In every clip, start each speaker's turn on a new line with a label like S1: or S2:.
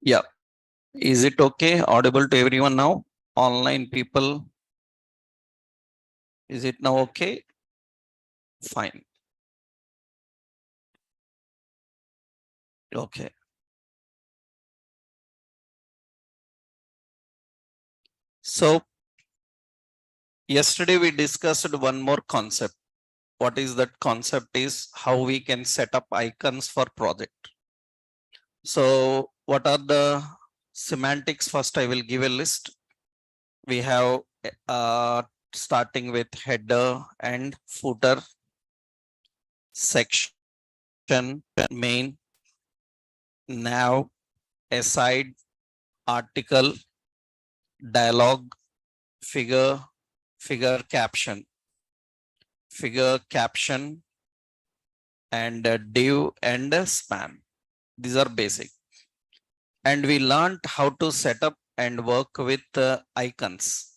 S1: Yeah. Is it okay? Audible to everyone now? Online people. Is it now okay? Fine. Okay. So yesterday we discussed one more concept. What is that concept is how we can set up icons for project. So what are the semantics? First, I will give a list. We have starting with header and footer, section, main, nav, aside, article, dialogue, figure, figure caption, and div and span. These are basic. And we learned how to set up and work with icons.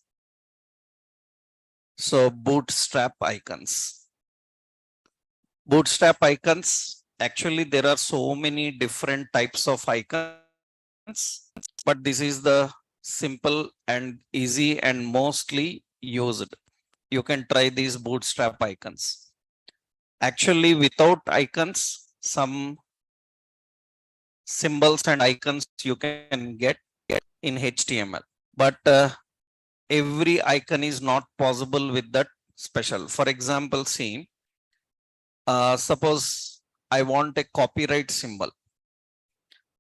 S1: So bootstrap icons. Bootstrap icons, actually there are so many different types of icons, but this is the simple and easy and mostly used. You can try these bootstrap icons. Actually, without icons, some symbols and icons you can get in HTML, but every icon is not possible with that special. For example, see, suppose I want a copyright symbol.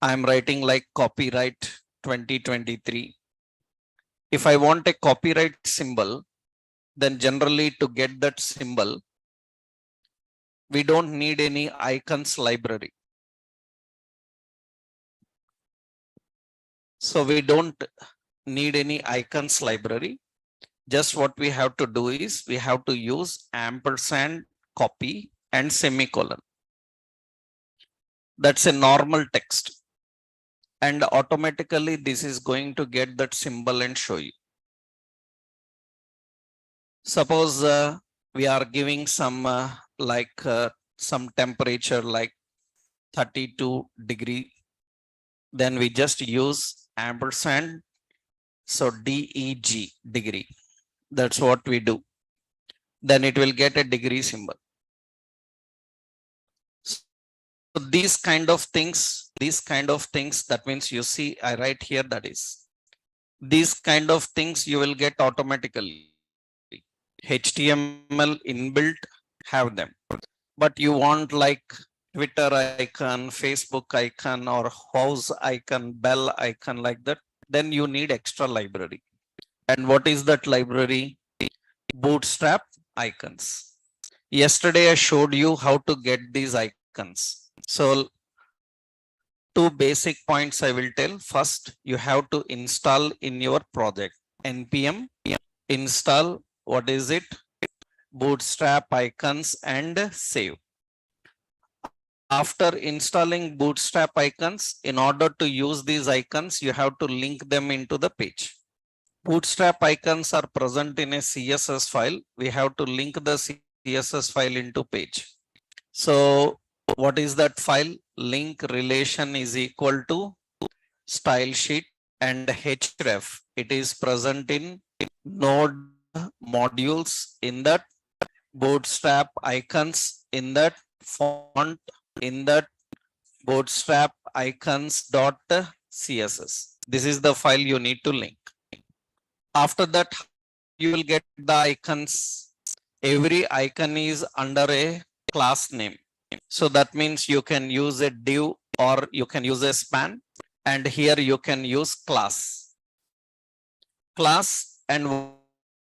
S1: I'm writing like copyright 2023. If I want a copyright symbol, then generally to get that symbol, we don't need any icons library. So we don't need any icons library. Just what we have to do is we have to use ampersand, copy, and semicolon. That's a normal text. And automatically this is going to get that symbol and show you. Suppose we are giving some some temperature like 32 degree. Then we just use ampersand. So DEG, degree. That's what we do. Then it will get a degree symbol. So these kind of things, that means you see, I write here, that is, these kind of things you will get automatically. HTML inbuilt have them, but you want like Twitter icon, Facebook icon, or house icon, bell icon like that, then you need extra library. And what is that library? Bootstrap icons. Yesterday I showed you how to get these icons. So two basic points I will tell. First, you have to install in your project npm install, what is it, bootstrap icons, and save. After installing bootstrap icons, in order to use these icons, you have to link them into the page. Bootstrap icons are present in a CSS file. We have to link the CSS file into page. So what is that file? Link relation is equal to style sheet and href. It is present in node modules, in that bootstrap icons, in that font, in that bootstrap icons dot css. This is the file you need to link. After that, you will get the icons. Every icon is under a class name. So that means you can use a div or you can use a span, and here you can use class. Class, and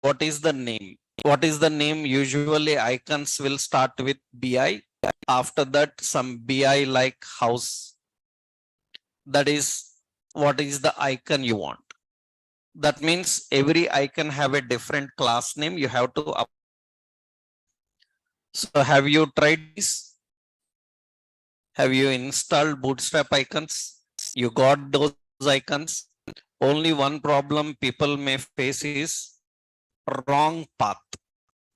S1: what is the name? What is the name? Usually icons will start with bi. After that, some bi like house. That is what is the icon you want. That means every icon have a different class name. You have to up. So have you tried this? Have you installed bootstrap icons? You got those icons. Only one problem people may face is wrong path.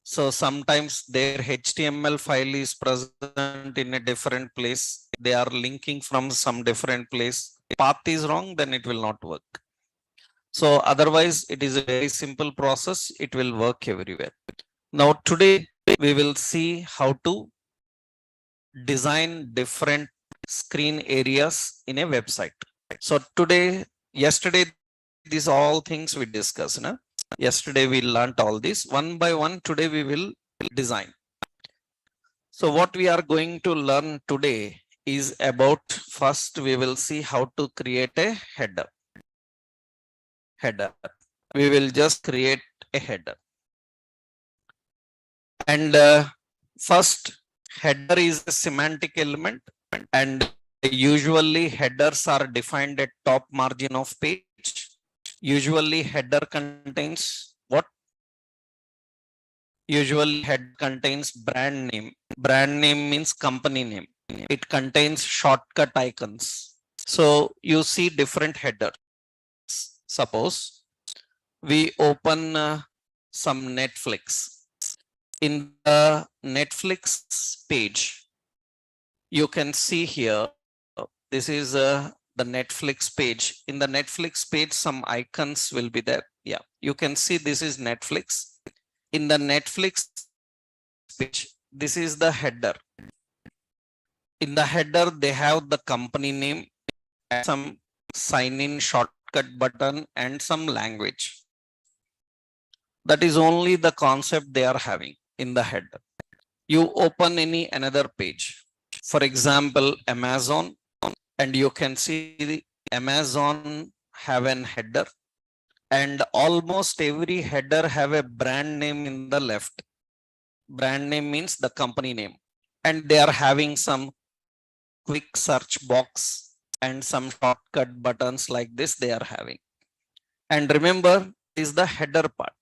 S1: So sometimes their HTML file is present in a different place. They are linking from some different place. path is wrong, then it will not work. So otherwise, it is a very simple process. It will work everywhere. Now today we will see how to design different screen areas in a website. So today, yesterday, these all things we discussed. Na? Yesterday we learned all this one by one. Today we will design. So what we are going to learn today is about, first we will see how to create a header. We will just create a header. And first, header is a semantic element, and usually headers are defined at top margin of page. Usually header contains what? Usually head contains brand name. Brand name means company name. It contains shortcut icons. So you see different headers. Suppose we open some Netflix. In the Netflix page, you can see here, this is the Netflix page. In the Netflix page, some icons will be there. Yeah, you can see this is Netflix. In the Netflix page, this is the header. In the header, they have the company name, and some sign-in shortcut button, and some language. That is only the concept they are having in the header. You open any another page, for example, Amazon, and you can see the Amazon have an header, and almost every header have a brand name in the left. Brand name means the company name, and they are having some quick search box and some shortcut buttons like this they are having. And remember, is the header part.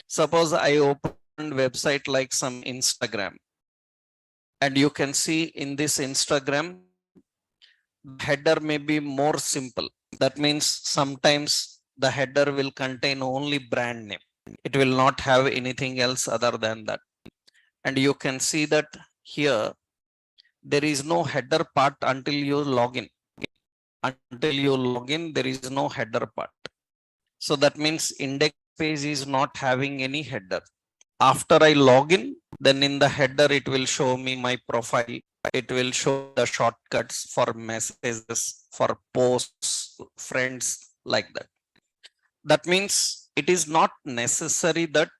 S1: Suppose I open website like some Instagram, and you can see in this Instagram, header may be more simple. That means sometimes the header will contain only brand name. It will not have anything else other than that. And you can see that here, there is no header part until you log in. Until you log in, there is no header part. So that means index page is not having any header. After I log in, then in the header, it will show me my profile. It will show the shortcuts for messages, for posts, friends, like that. That means it is not necessary that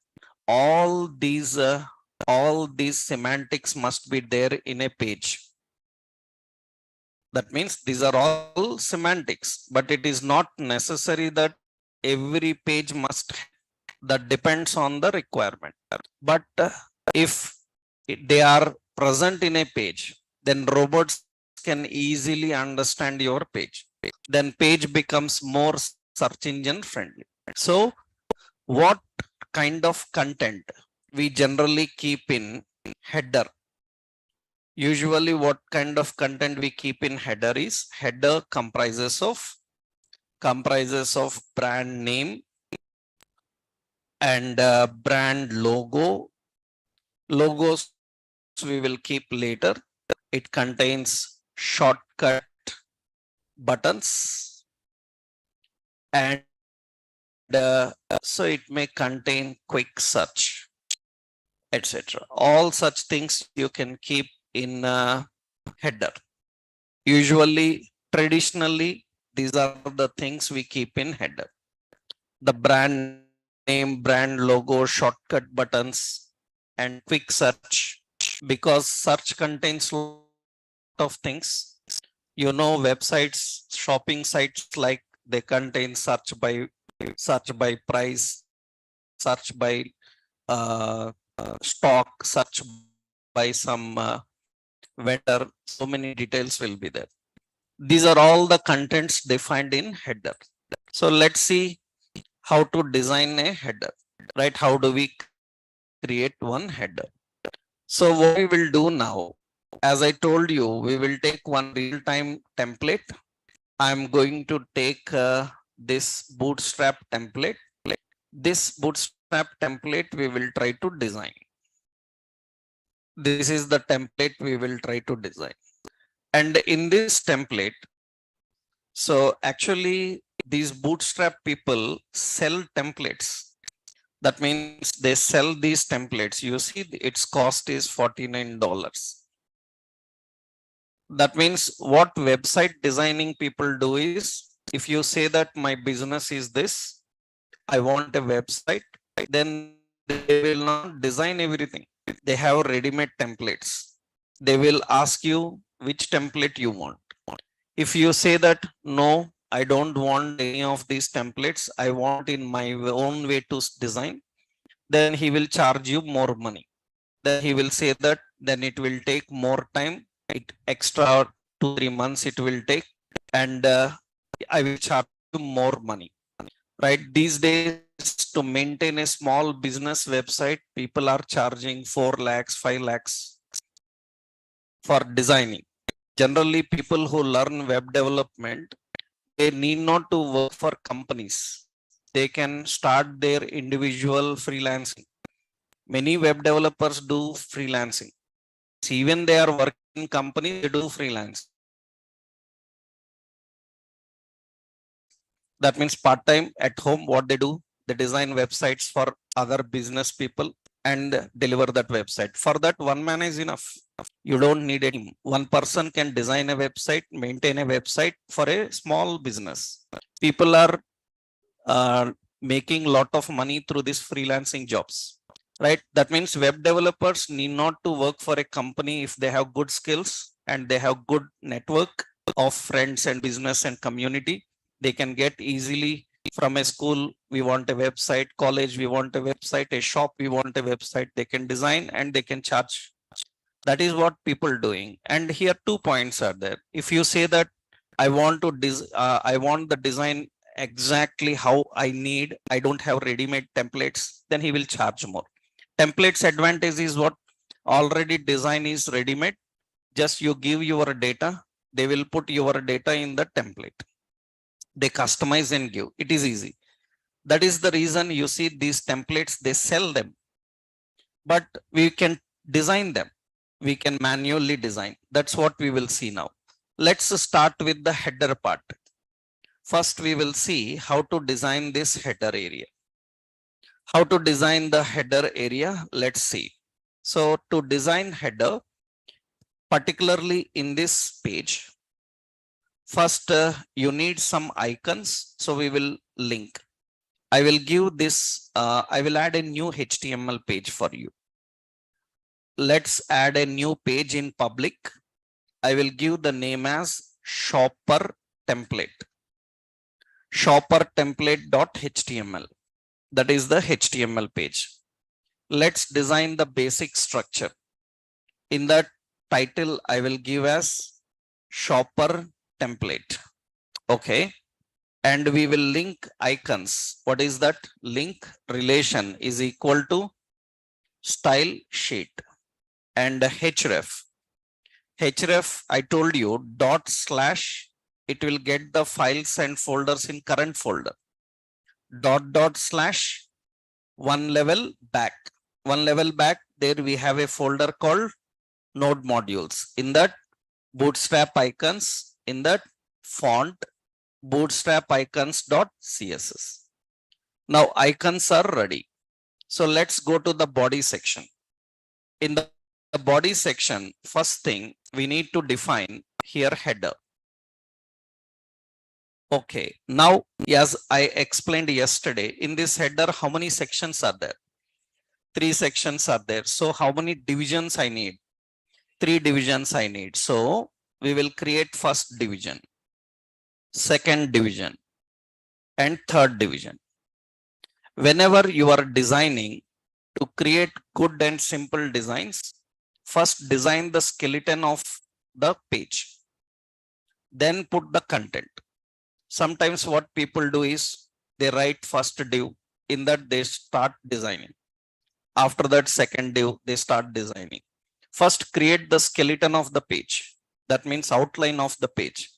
S1: all these semantics must be there in a page. That means these are all semantics, but it is not necessary that every page must. That depends on the requirement. But if they are present in a page, then robots can easily understand your page. Then page becomes more search engine friendly. So what kind of content we generally keep in header? Usually what kind of content we keep in header is, header comprises of brand name and brand logo. Logos we will keep later. It contains shortcut buttons, and so it may contain quick search, etc. All such things you can keep in header. Usually, traditionally, these are the things we keep in header. The brand name, brand logo, shortcut buttons, and quick search, because search contains a lot of things. You know, websites, shopping sites, like they contain search by price, search by stock, search by some vendor. So many details will be there. These are all the contents defined in header. So let's see how to design a header, right? How do we create one header? So what we will do now, as I told you, we will take one real-time template. I'm going to take this bootstrap template. This bootstrap template we will try to design. This is the template we will try to design. And in this template, So actually these bootstrap people sell templates. That means they sell these templates. You see its cost is $49. That means what website designing people do is, if you say that my business is this, I want a website, then they will not design everything. They have ready-made templates. They will ask you which template you want. If you say that, no, I don't want any of these templates, I want in my own way to design, then he will charge you more money. Then he will say that then it will take more time, it extra 2 3 months it will take, and I will charge you more money. Right? These days, to maintain a small business website, people are charging 4 lakhs, 5 lakhs for designing. Generally, people who learn web development, they need not to work for companies. They can start their individual freelancing. Many web developers do freelancing. Even they are working in companies, they do freelance. That means part-time at home, what they do, they design websites for other business people and deliver that website. For that, one man is enough. You don't need a team. One person can design a website, maintain a website for a small business. People are making lot of money through these freelancing jobs, right? That means web developers need not to work for a company if they have good skills and they have good network of friends and business and community. They can get easily from a school, we want a website, college, we want a website, a shop, we want a website. They can design and they can charge. That is what people doing. And here 2 points are there. If you say that I want to I want the design exactly how I need, I don't have ready-made templates, then he will charge more. Templates advantage is what? Already design is ready-made. Just you give your data, they will put your data in the template. They customize and give. It is easy. That is the reason you see these templates, they sell them. But we can design them. We can manually design. That's what we will see now. Let's start with the header part. First, we will see how to design this header area. How to design the header area, let's see. So to design header, particularly in this page, first you need some icons. So we will link. I will give this, I will add a new HTML page for you. Let's add a new page in public. I will give the name as shopper template. Shopper template.html. That is the HTML page. Let's design the basic structure. In that title, I will give as shopper template. Okay. And we will link icons. What is that? Link relation is equal to style sheet and href. Href, I told you, dot slash, it will get the files and folders in current folder. Dot slash, one level back. One level back, there we have a folder called node modules. In that, bootstrap icons, in that font, bootstrap icons.css. Now icons are ready. So let's go to the body section. In the body section, first thing we need to define here header. Okay, now as I explained yesterday, in this header, how many sections are there? 3 sections are there. So how many divisions I need? 3 divisions I need. So we will create first division, second division, and third division. Whenever you are designing, to create good and simple designs, first design the skeleton of the page, then put the content. Sometimes what people do is they write first div, in that they start designing. After that second div, they start designing. First create the skeleton of the page. That means outline of the page.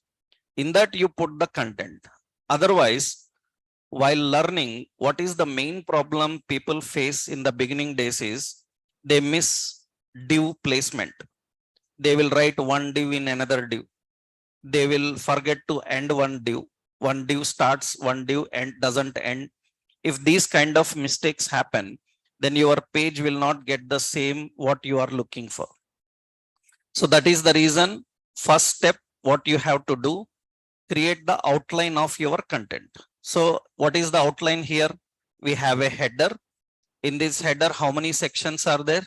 S1: In that you put the content. Otherwise, while learning, what is the main problem people face in the beginning days is they miss div placement. They will write one div in another div. they will forget to end one div. One div starts, one div end doesn't end. If these kind of mistakes happen, then your page will not get the same what you are looking for. So that is the reason, first step, what you have to do, create the outline of your content. So what is the outline here? We have a header. In this header, how many sections are there?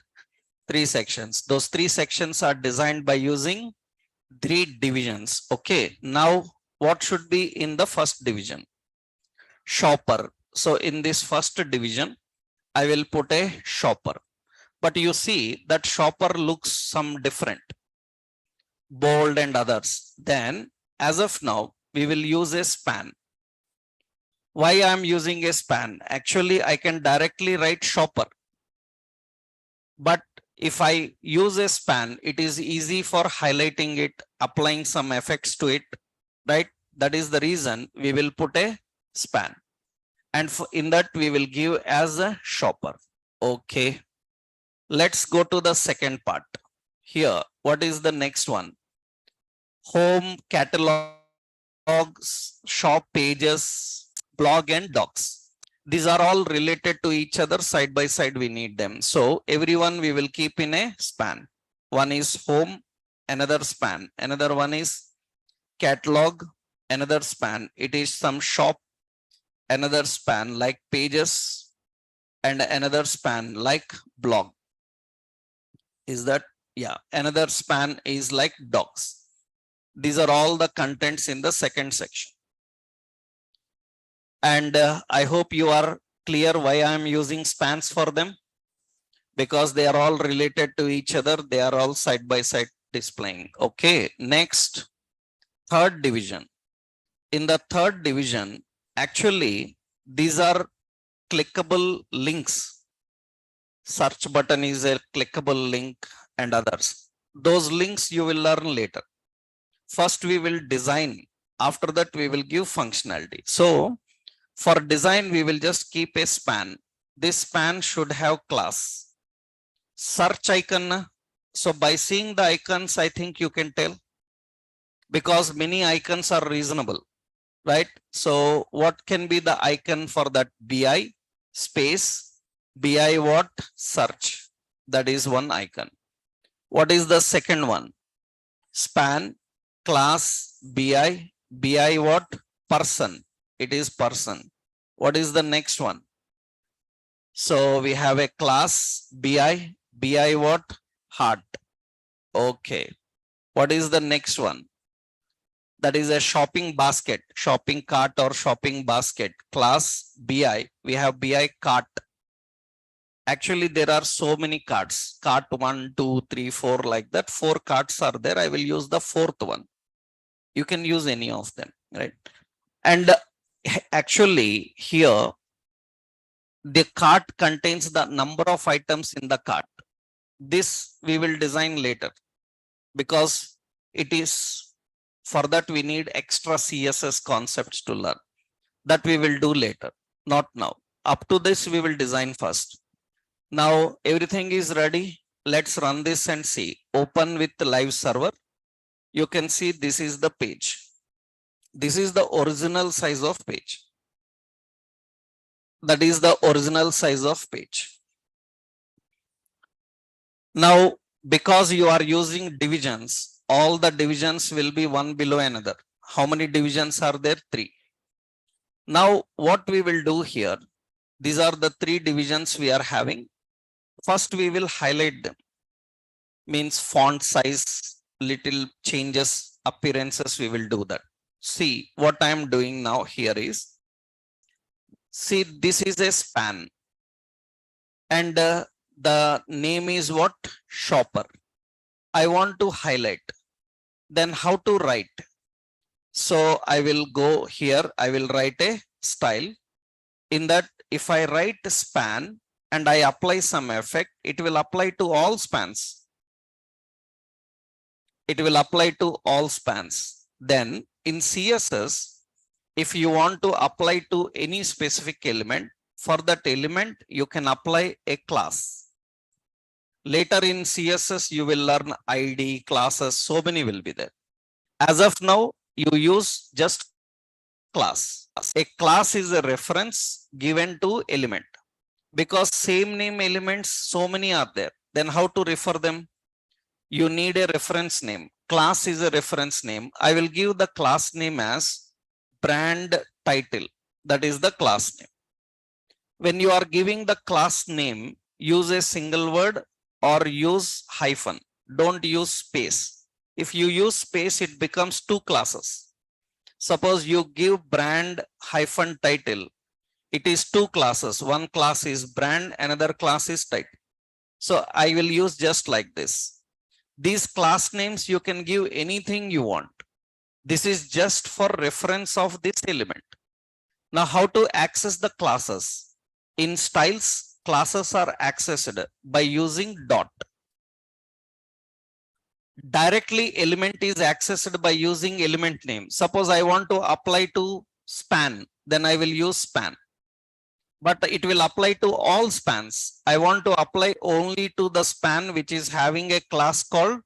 S1: 3 sections. Those 3 sections are designed by using 3 divisions. Okay. Now what should be in the first division? Shopper. So in this first division, I will put a shopper. But you see that shopper looks some different, bold and others. Then as of now, we will use a span. Why I am using a span? Actually, I can directly write shopper. But if I use a span, it is easy for highlighting it, applying some effects to it, right? That is the reason we will put a span. And in that we will give as a shopper. Okay. Let's go to the second part. Here, what is the next one? Home, catalogs, shop pages, blog and docs. These are all related to each other, side by side we need them. So everyone we will keep in a span. One is home, another span. Another one is catalog, another span. It is some shop, another span like pages, and another span like blog. Is that? Yeah. Another span is like docs. These are all the contents in the second section. And I hope you are clear why I am using spans for them, because they are all related to each other. They are all side by side displaying. Okay. Next, third division. In the third division, actually, these are clickable links. Search button is a clickable link and others. Those links you will learn later. First, we will design. After that, we will give functionality. So for design, we will just keep a span. This span should have class. Search icon. So by seeing the icons, I think you can tell, because many icons are reasonable, right? So what can be the icon for that? BI space, BI what? Search. That is one icon. What is the second one? Span, class, BI, BI what? Person. It is person. What is the next one? So we have a class, BI, BI what? Heart. Okay. What is the next one? That is a shopping basket, shopping cart or shopping basket. Class, BI. We have BI cart. Actually, there are so many carts. Cart 1, 2, 3, 4 like that. 4 carts are there. I will use the 4th one. You can use any of them, right? And actually here, the cart contains the number of items in the cart. This we will design later, because it is, for that we need extra CSS concepts to learn. That we will do later, not now. Up to this, we will design first. Now everything is ready. Let's run this and see. Open with the live server. You can see this is the page. This is the original size of page. That is the original size of page. Now, because you are using divisions, all the divisions will be one below another. How many divisions are there? 3. Now, what we will do here, these are the 3 divisions we are having. First, we will highlight them. Means font size, little changes, appearances, we will do that. See, what I am doing now here is, see, this is a span. And the name is what? Shopper. I want to highlight. Then how to write? So I will go here. I will write a style. In that, if I write span and I apply some effect, it will apply to all spans. It will apply to all spans. Then in CSS, if you want to apply to any specific element, for that element, you can apply a class. Later in CSS, you will learn ID, classes, so many will be there. As of now, you use just class. A class is a reference given to element. Because same name elements, so many are there. Then how to refer them? You need a reference name. Class is a reference name. I will give the class name as brand title. That is the class name. When you are giving the class name, use a single word or use hyphen. Don't use space. If you use space, it becomes two classes. Suppose you give brand hyphen title. It is two classes. One class is brand, another class is title. So I will use just like this. These class names, you can give anything you want. This is just for reference of this element. Now, how to access the classes? In styles, classes are accessed by using dot. Directly element is accessed by using element name. Suppose I want to apply to span, then I will use span. But it will apply to all spans. I want to apply only to the span which is having a class called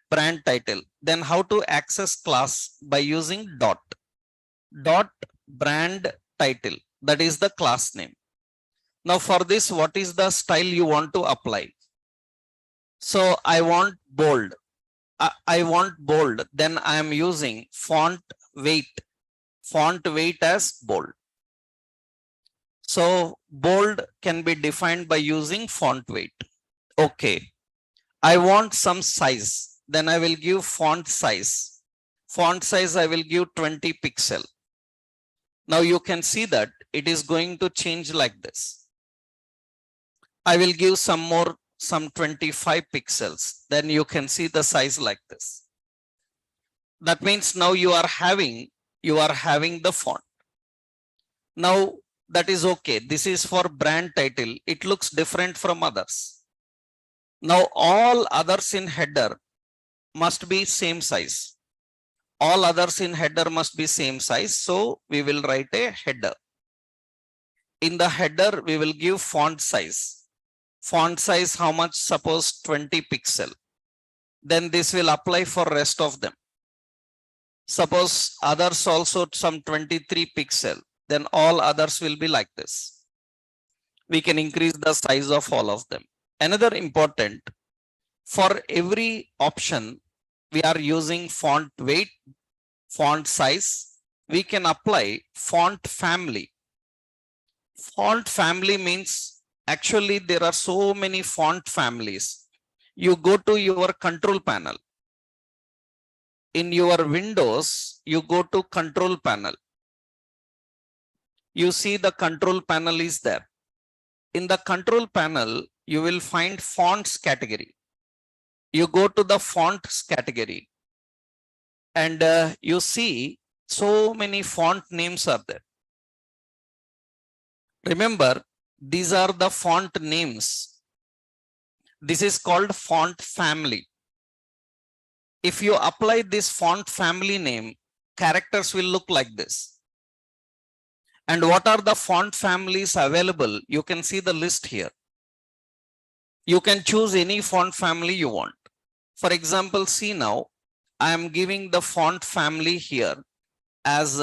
S1: brand title. Then how to access class? By using dot. Dot brand title. That is the class name. Now for this, what is the style you want to apply? So I want bold. I want bold. Then I am using font weight. Font weight as bold. So bold can be defined by using font weight. Okay. I want some size. Then I will give font size. Font size I will give 20 pixel. Now you can see that it is going to change like this. I will give some 25 pixels. Then you can see the size like this. That means now you are having the font. Now that is okay. This is for brand title. It looks different from others. Now all others in header must be same size. All others in header must be same size. So we will write a header. In the header, we will give font size. Font size, how much? Suppose 20 pixel. Then this will apply for rest of them. Suppose others also some 23 pixel. Then all others will be like this. We can increase the size of all of them. Another important, for every option, we are using font weight, font size. We can apply font family. Font family means actually there are so many font families. You go to your control panel. In your Windows, you go to control panel. You see the control panel is there. In the control panel, you will find fonts category. You go to the fonts category and you see so many font names are there. Remember, these are the font names. This is called font family. If you apply this font family name, characters will look like this. And what are the font families available? You can see the list here. You can choose any font family you want. For example, see now, I am giving the font family here as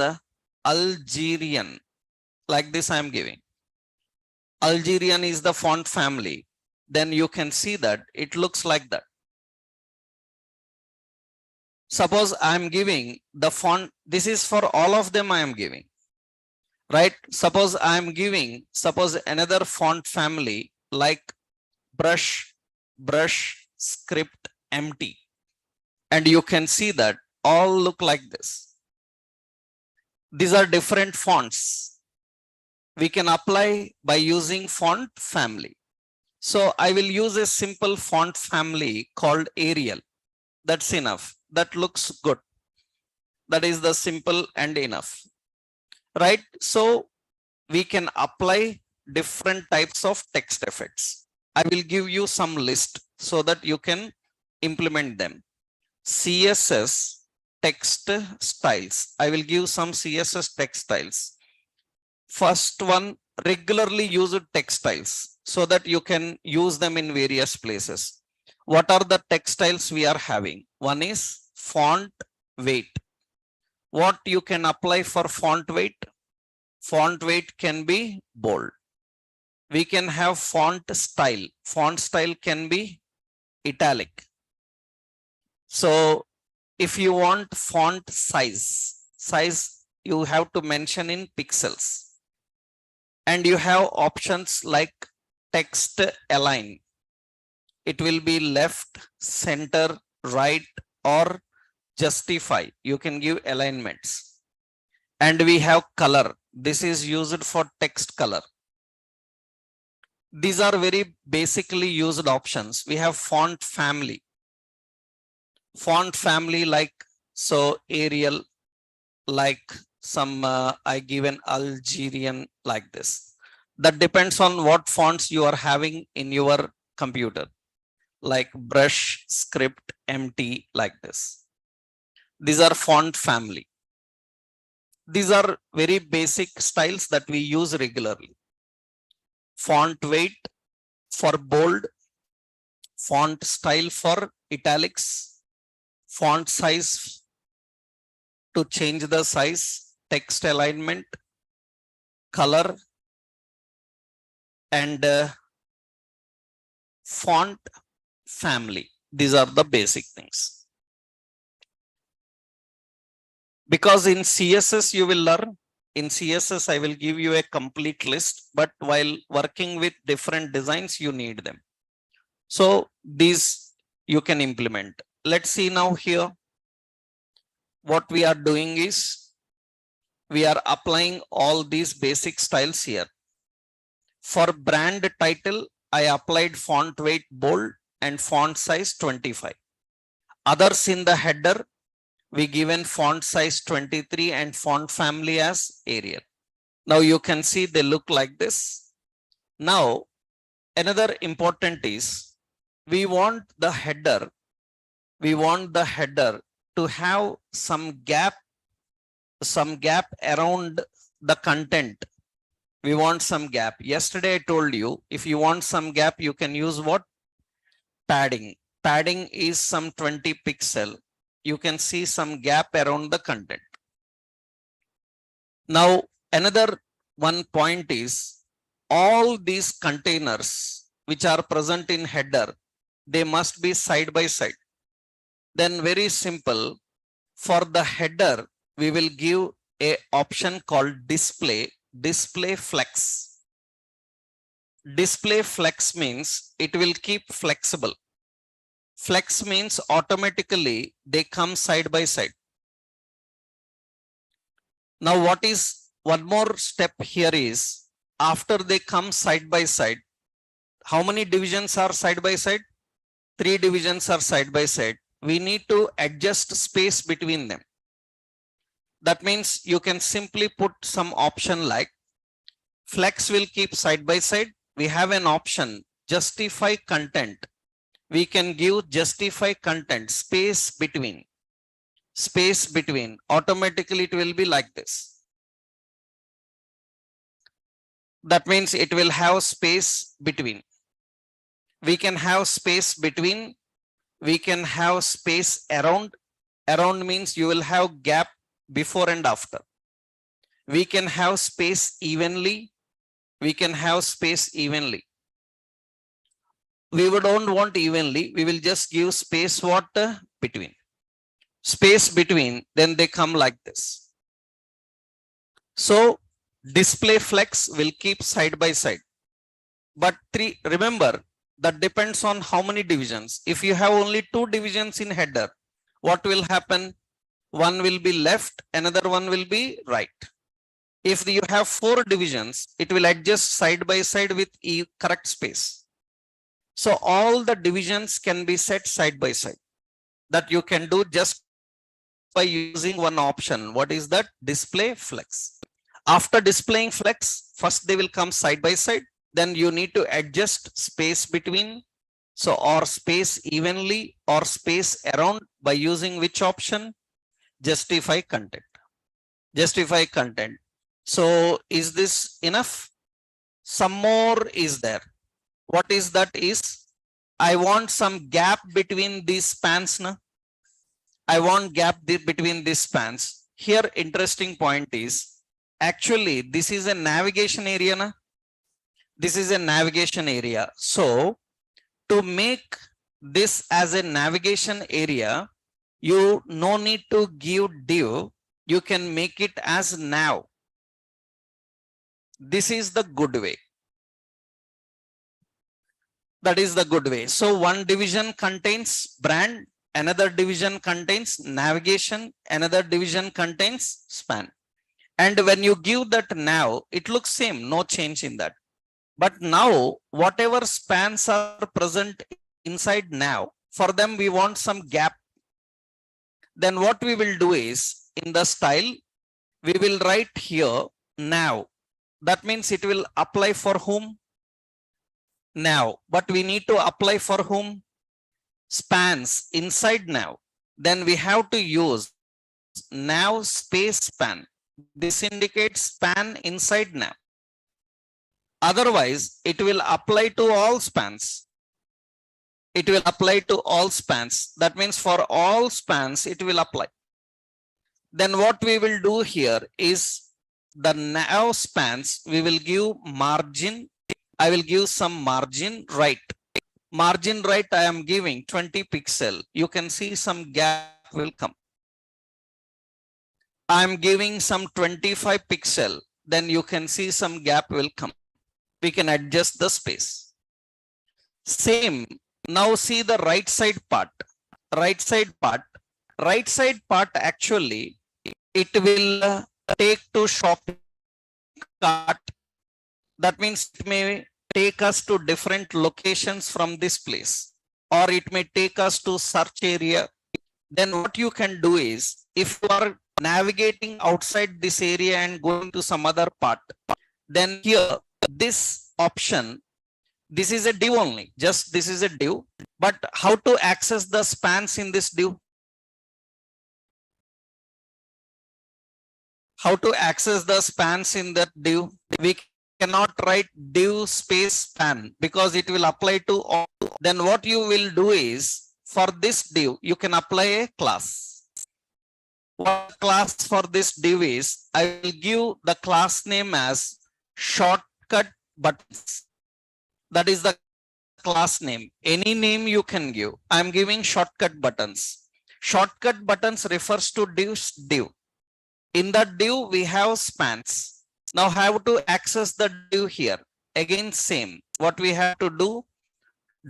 S1: Algerian. Like this I am giving. Algerian is the font family. Then you can see that it looks like that. Suppose I am giving the font. This is for all of them I am giving. Right? Suppose I am giving, another font family like brush, script, empty. And you can see that all look like this. These are different fonts. We can apply by using font family. So I will use a simple font family called Arial. That's enough. That looks good. That is the simple and enough. Right? So we can apply different types of text effects. I will give you some list so that you can implement them. CSS text styles. I will give some CSS text styles. First one, regularly used text styles so that you can use them in various places. What are the text styles we are having? One is font weight. What you can apply for font weight? Font weight can be bold. We can have font style. Font style can be italic. So if you want font size you have to mention in pixels. And you have options like text align. It will be left, center, right, or justify. You can give alignments. And we have color. This is used for text color. These are very basically used options. We have font family. Font family like, so Arial, like some, I give an Algerian like this. That depends on what fonts you are having in your computer, like brush, script, empty, like this. These are font family. These are very basic styles that we use regularly. Font weight for bold, font style for italics, font size to change the size, text alignment, color, and font family. These are the basic things. Because in CSS you will learn, in CSS I will give you a complete list, but while working with different designs you need them. So these you can implement. Let's see now here. What we are doing is we are applying all these basic styles here. For brand title, I applied font weight bold and font size 25. Others in the header, we given font size 23 and font family as Arial. Now you can see they look like this. Now, another important is we want the header to have some gap around the content. We want some gap. Yesterday I told you, if you want some gap, you can use what? Padding. Padding is some 20 pixel. You can see some gap around the content. Now, another one point is all these containers which are present in header, they must be side by side. Then very simple, for the header, we will give a option called display flex. Display flex means it will keep flexible. Flex means automatically they come side by side. Now what is one more step here is, after they come side by side, how many divisions are side by side? 3 divisions are side by side. We need to adjust space between them. That means you can simply put some option like flex will keep side by side. We have an option justify content. We can give justify content space between. Automatically it will be like this. That means it will have space between. We can have space between. We can have space around. Around means you will have gap before and after. We can have space evenly. We can have space evenly. We don't want evenly. We will just give space what? Between. Space between, then they come like this. So display flex will keep side by side. But remember, that depends on how many divisions. If you have only 2 divisions in header, what will happen? One will be left, another one will be right. If you have 4 divisions, it will adjust side by side with correct space. So all the divisions can be set side by side. That you can do just by using one option. What is that? Display flex. After displaying flex, first they will come side by side. Then you need to adjust space between. So or space evenly or space around by using which option? Justify content. Justify content. So is this enough? Some more is there. What is that is? I want some gap between these spans. Na? I want gap between these spans. Here, interesting point is, actually, this is a navigation area. Na? This is a navigation area. So, to make this as a navigation area, you no need to give div. You can make it as nav. This is the good way. That is the good way. So one division contains brand, another division contains navigation, another division contains span. And when you give that nav, it looks same, no change in that. But now, whatever spans are present inside nav, for them we want some gap. Then what we will do is, in the style, we will write here nav. That means it will apply for whom? Nav. But we need to apply for whom? Spans inside nav. Then we have to use nav space span. This indicates span inside nav. Otherwise, it will apply to all spans. It will apply to all spans. That means for all spans, it will apply. Then what we will do here is the nav spans, we will give margin. I will give some margin right. Margin right, I am giving 20 pixel. You can see some gap will come. I am giving some 25 pixel. Then you can see some gap will come. We can adjust the space. Same. Now see the right side part. Right side part. Right side part actually, it will take to shopping cart. That means it may take us to different locations from this place, or it may take us to search area. Then what you can do is, if you are navigating outside this area and going to some other part, then here this option, this is a div only, just this is a div. But how to access the spans in this div? How to access the spans in that div? We cannot write div space span because it will apply to all. Then what you will do is, for this div, you can apply a class. What class for this div is, I will give the class name as shortcut buttons. That is the class name. Any name you can give. I am giving shortcut buttons. Shortcut buttons refers to div's div. In that div, we have spans. Now how to access the div here? Again, same. What we have to do?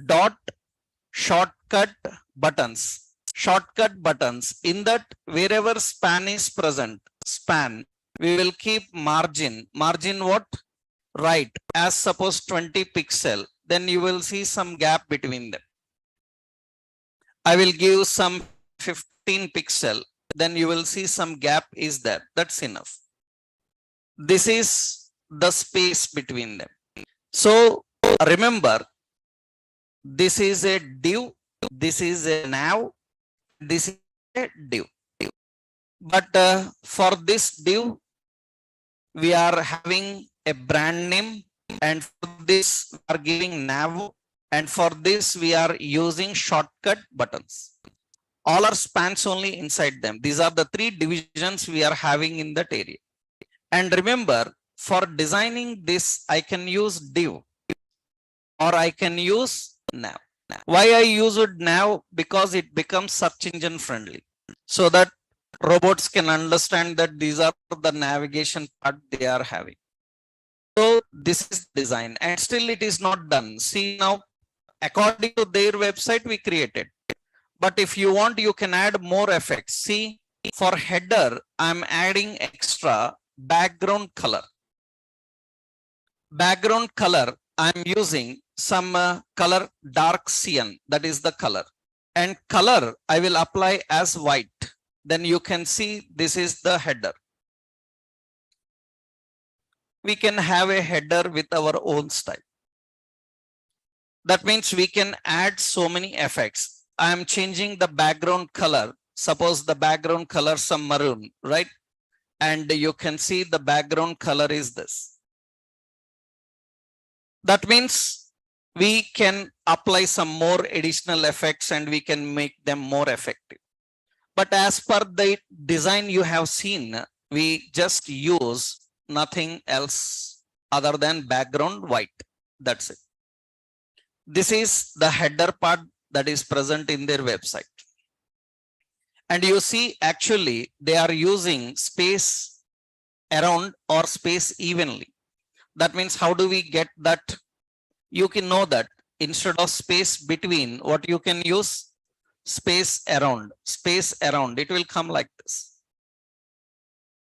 S1: Dot shortcut buttons. Shortcut buttons. In that, wherever span is present, span, we will keep margin. Margin what? Right. As suppose 20 pixel. Then you will see some gap between them. I will give some 15 pixel. Then you will see some gap is there. That's enough. This is the space between them. So remember, this is a div, this is a nav, this is a div. But for this div, we are having a brand name, and for this we are giving nav, and for this we are using shortcut buttons. All are spans only inside them. These are the three divisions we are having in that area. And remember, for designing this, I can use div or I can use nav. Why I use it now? Because it becomes search engine friendly, so that robots can understand that these are the navigation part they are having. So this is design, and still it is not done. See now, according to their website, we created. But if you want, you can add more effects. See, for header, I'm adding extra background color. Background color, I'm using some color dark cyan, that is the color. And color, I will apply as white. Then you can see this is the header. We can have a header with our own style. That means we can add so many effects. I am changing the background color. Suppose the background color some maroon, right? And you can see the background color is this. That means we can apply some more additional effects and we can make them more effective. But as per the design you have seen, we just use nothing else other than background white. That's it. This is the header part that is present in their website. And you see, actually, they are using space around or space evenly. That means, how do we get that? You can know that instead of space between, what you can use? Space around. Space around. It will come like this.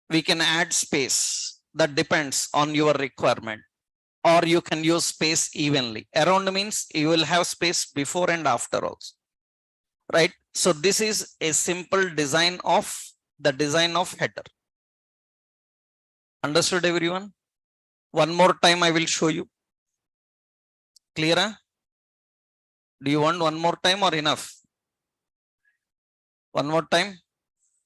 S1: We can add space. That depends on your requirement. Or you can use space evenly. Around means you will have space before and after also. Right? So this is a simple design of the design of header. Understood, everyone? One more time I will show you. Clear? Do you want one more time or enough? One more time?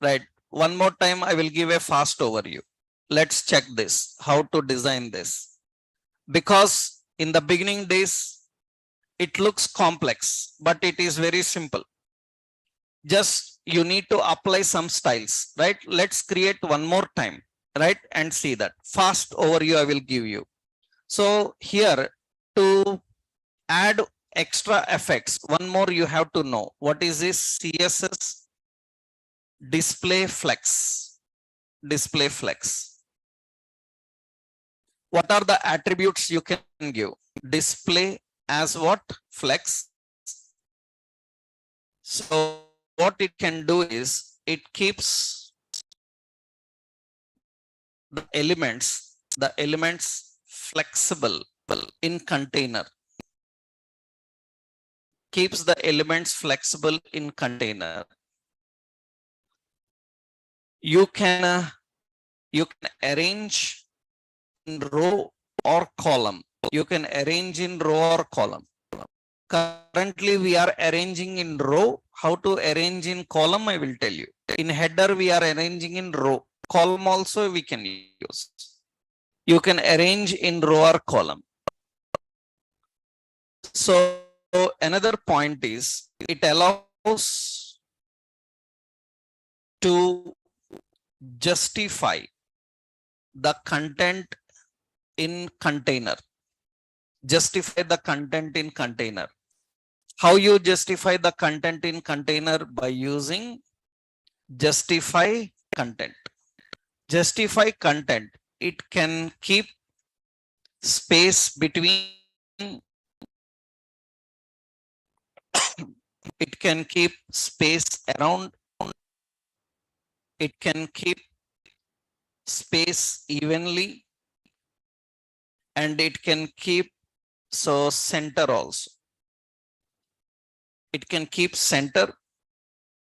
S1: Right. One more time I will give a fast overview. Let's check this, how to design this. Because in the beginning days, it looks complex, but it is very simple. Just you need to apply some styles, right? Let's create one more time, right? And see that. Fast overview I will give you. So here, to add extra effects, one more you have to know. What is this? CSS display flex. Display flex. What are the attributes you can give? Display as what? Flex. So what it can do is, it keeps the elements flexible in container. Keeps the elements flexible in container. You can arrange in row or column. You can arrange in row or column. Currently we are arranging in row. How to arrange in column, I will tell you. In header we are arranging in row. Column also we can use. You can arrange in row or column. So another point is, it allows to justify the content in container. Justify the content in container. How you justify the content in container? By using justify content. Justify content. It can keep space between. It can keep space around. It can keep space evenly. And it can keep center also. It can keep center.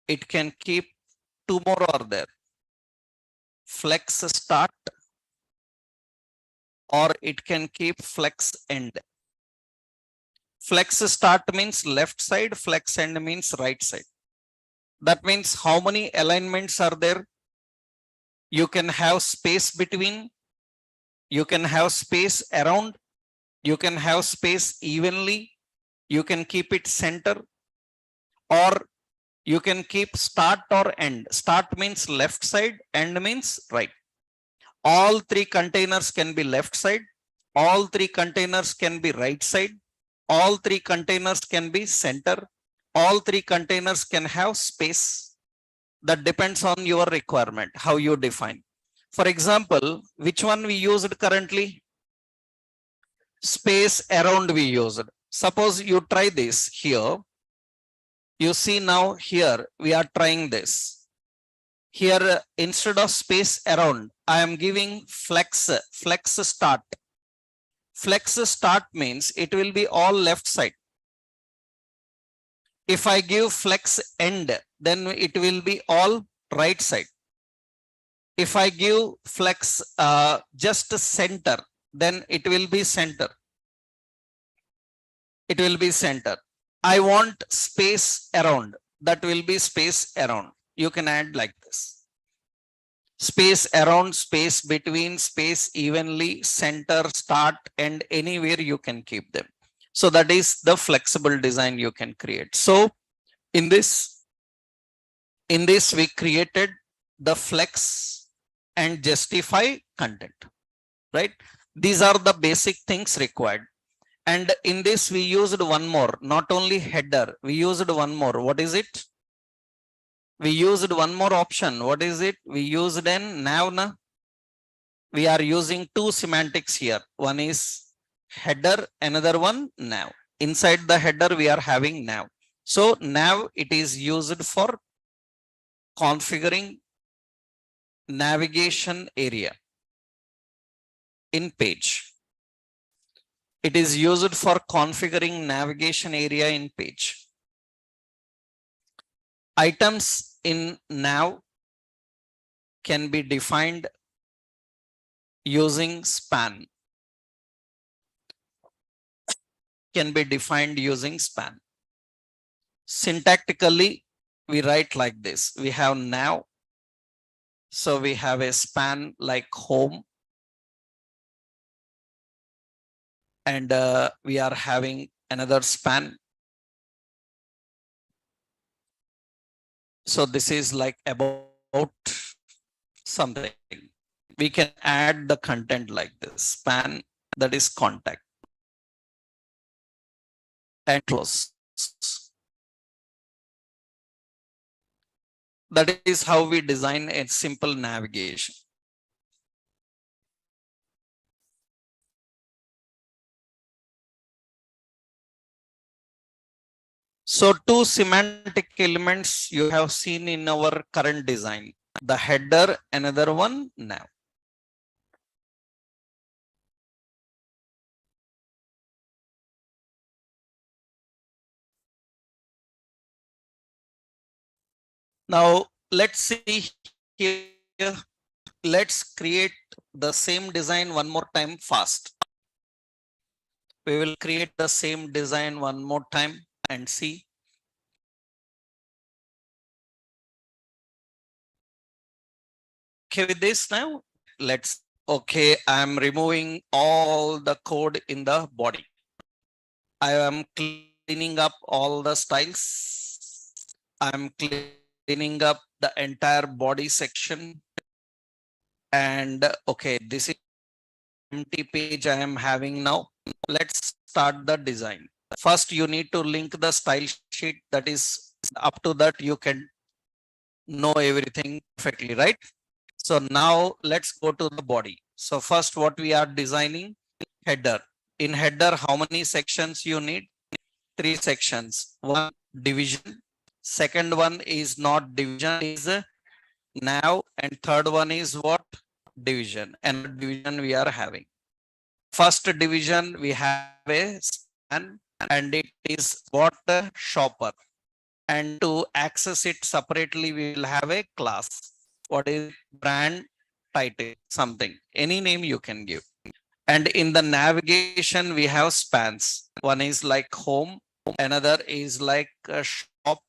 S1: It can keep two more are there. Flex start, or it can keep flex end. Flex start means left side, flex end means right side. That means how many alignments are there? You can have space between. You can have space around. You can have space evenly. You can keep it center, or you can keep start or end. Start means left side, end means right. All three containers can be left side. All three containers can be right side. All three containers can be center. All three containers can have space. That depends on your requirement, how you define. For example, which one we used currently? Space around we used. Suppose you try this here. You see now here we are trying this. Here instead of space around, I am giving flex start. Flex start means it will be all left side. If I give flex end, then it will be all right side. If I give flex just center, then it will be center. It will be center. I want space around. That will be space around. You can add like this. Space around, space between, space evenly, center, start, and anywhere you can keep them. So that is the flexible design you can create. So in In this, we created the flex and justify content, right? These are the basic things required. And in this, we used one more, not only header, we used one more. What is it? We used one more option. What is it? We used an nav. Na? We are using two semantics here. One is header, another one nav. Inside the header, we are having nav. So nav, it is used for configuring navigation area in page. It is used for configuring navigation area in page. Items in nav can be defined using span. Can be defined using span. Syntactically, we write like this. We have nav. So we have a span like home. And we are having another span. So this is like about something. We can add the content like this. Span, that is contact. And close. That is how we design a simple navigation. So two semantic elements you have seen in our current design. The header, another one nav. Now let's see here. Let's create the same design one more time fast. We will create the same design one more time and see. Okay with this now? Let's, okay, I'm removing all the code in the body. I am cleaning up all the styles. I'm cleaning up the entire body section. And okay, this is empty page I am having now. Let's start the design. First, you need to link the style sheet. That is, up to that you can know everything perfectly, right? So now let's go to the body. So first, what we are designing, header. In header, how many sections you need? 3 sections. One, division. Second one is not division, is nav. And third one is what? Division. And division we are having. First division, we have a span, and it is what? Shopper. And to access it separately, we will have a class. What is brand title? Something. Any name you can give. And in the navigation, we have spans. One is like home, another is like a shop.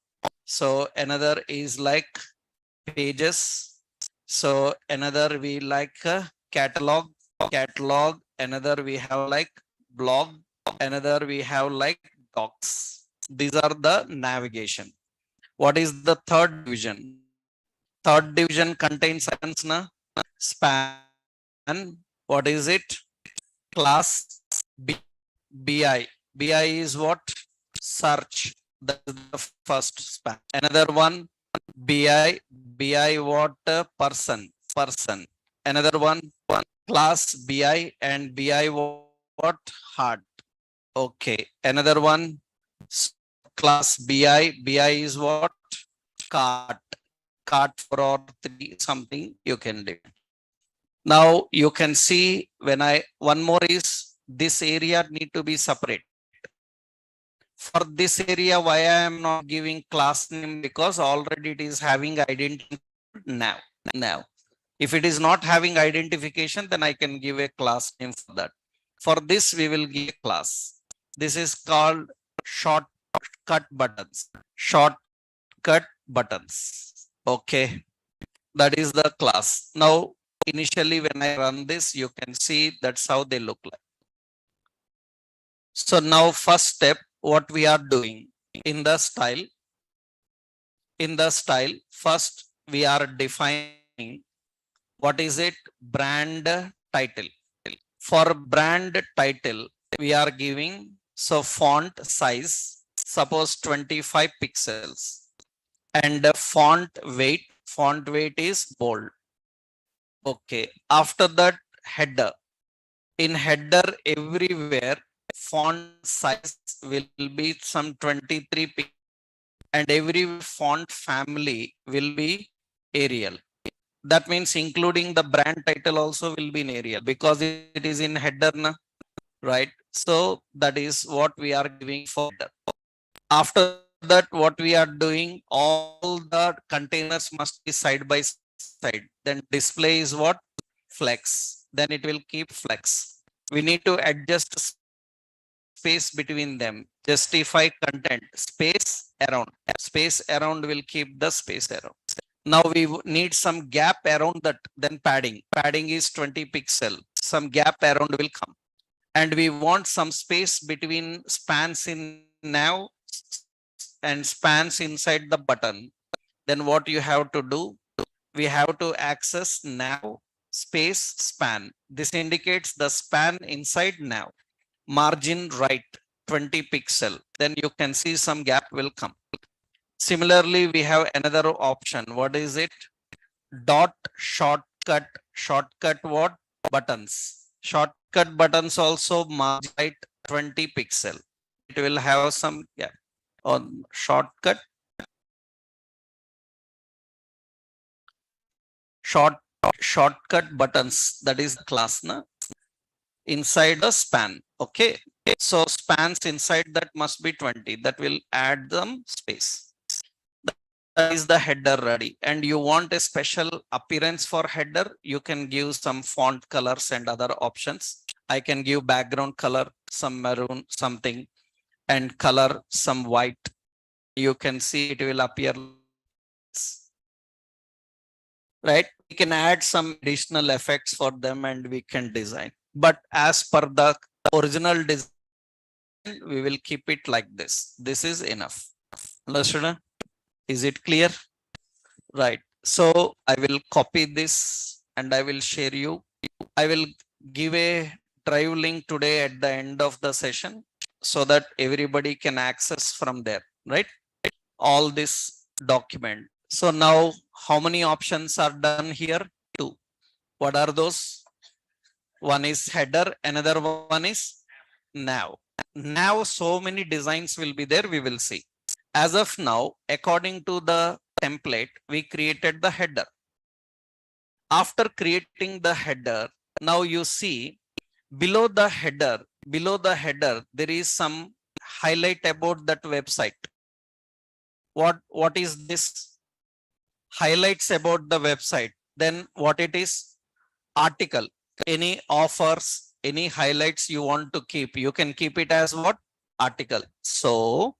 S1: So another is like pages. So another we like catalog, another we have like blog, another we have like docs. These are the navigation. What is the third division? Third division contains na? Span. What is it? Class B, BI. BI is what? Search. That is the first span. Another one, BI. BI what? Person. Another one, class BI, and BI what? Heart. Okay. Another one, class BI. BI is what? Cart. Cart for or 3 something you can do. Now you can see when one more is this area need to be separate. For this area, why I am not giving class name? Because already it is having identity now. If it is not having identification, then I can give a class name for that. For this, we will give a class. This is called shortcut buttons. Shortcut buttons. Okay. That is the class. Now, initially when I run this, you can see that's how they look like. So now first step, what we are doing in the style, in the style. First, we are defining what is it? Brand title. For brand title, we are giving so font size, suppose 25 pixels, and font weight is bold. Okay. After that, header. In header, everywhere font size will be some 23 pixels, and every font family will be Arial. That means including the brand title also will be in Arial because it is in header, na, right? So that is what we are giving for header. After that, what we are doing, all the containers must be side by side. Then display is what? Flex. Then it will keep flex. We need to adjust space between them. Justify content. Space around. Space around will keep the space around. Now we need some gap around that. Then padding. Padding is 20 pixel. Some gap around will come. And we want some space between spans in nav and spans inside the button. Then what you have to do? We have to access nav space span. This indicates the span inside nav. Margin right 20 pixel. Then you can see some gap will come. Similarly, we have another option. What is it? Dot shortcut. Shortcut what? Buttons. Shortcut buttons also margin right 20 pixel. It will have some gap on shortcut. Shortcut buttons, that is the class na, inside the span. Okay. So spans inside that must be 20. That will add them space. That is the header ready. And you want a special appearance for header, you can give some font colors and other options. I can give background color, some maroon, something, and color some white. You can see it will appear. Right? We can add some additional effects for them and we can design. But as per the original design, we will keep it like this. This is enough. Understood? Is it clear? Right. So I will copy this and I will share you. I will give a drive link today at the end of the session so that everybody can access from there, right? All this document. So now how many options are done here? 2. What are those? One is header, another one is nav. Now so many designs will be there, we will see. As of now, according to the template, we created the header. After creating the header, now you see below the header, there is some highlight about that website. What is this? Highlights about the website. Then what it is? Article. Any offers, any highlights you want to keep, you can keep it as what? Article. So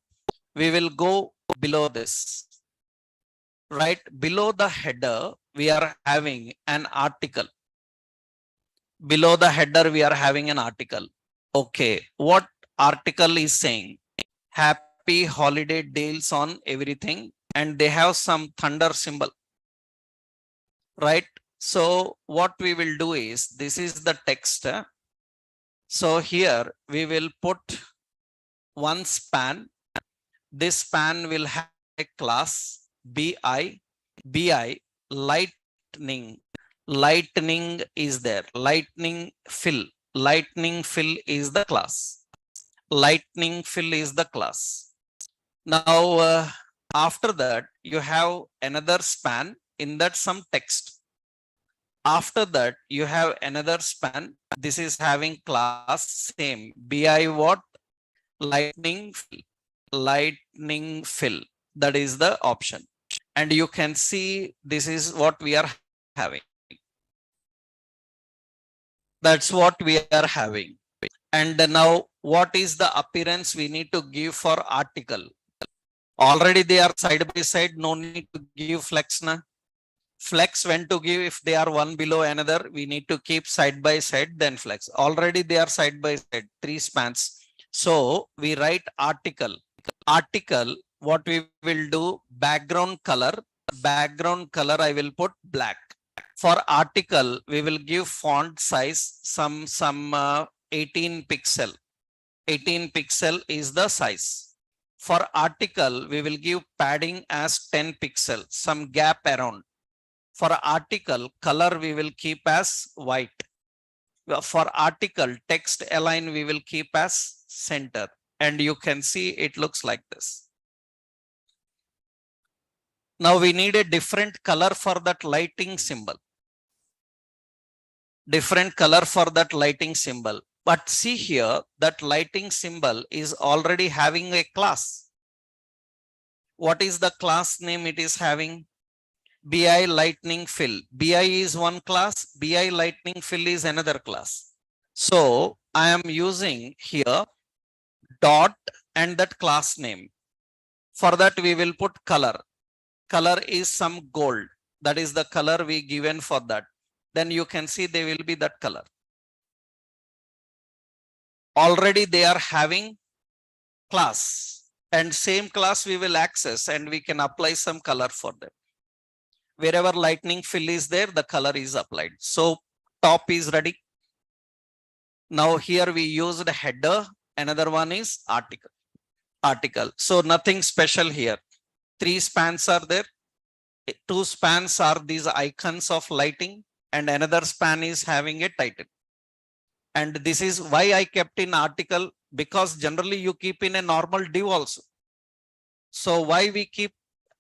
S1: we will go below this. Right below the header, we are having an article. Below the header, we are having an article. Okay. What article is saying? Happy holiday deals on everything. And they have some thunder symbol. Right? So what we will do is, this is the text. So here we will put one span. This span will have a class BI. Lightning. Lightning is there. Lightning fill. Lightning fill is the class. Lightning fill is the class. Now, after that, you have another span. In that some text. After that, you have another span. This is having class same. BI what? Lightning fill. Lightning fill. That is the option. And you can see this is what we are having. That's what we are having. And now what is the appearance we need to give for article? Already they are side by side. No need to give flex na. Flex when to give, if they are one below another, we need to keep side by side, then flex. Already they are side by side, 3 spans. So we write article. Article, what we will do, background color I will put black. For article, we will give font size some 18 pixel. 18 pixel is the size. For article, we will give padding as 10 pixel, some gap around. For article, color we will keep as white. For article, text align we will keep as center. And you can see it looks like this. Now we need a different color for that lighting symbol. Different color for that lighting symbol. But see here, that lighting symbol is already having a class. What is the class name it is having? BI lightning fill. BI is one class, BI lightning fill is another class. So I am using here dot and that class name. For that we will put color. Color is some gold. That is the color we given for that. Then you can see they will be that color. Already they are having class, and same class we will access and we can apply some color for them. Wherever lightning fill is there, the color is applied. So top is ready. Now here we used header. Another one is article. So nothing special here. 3 spans are there. 2 spans are these icons of lighting, and another span is having a title. And this is why I kept in article, because generally you keep in a normal div also. So why we keep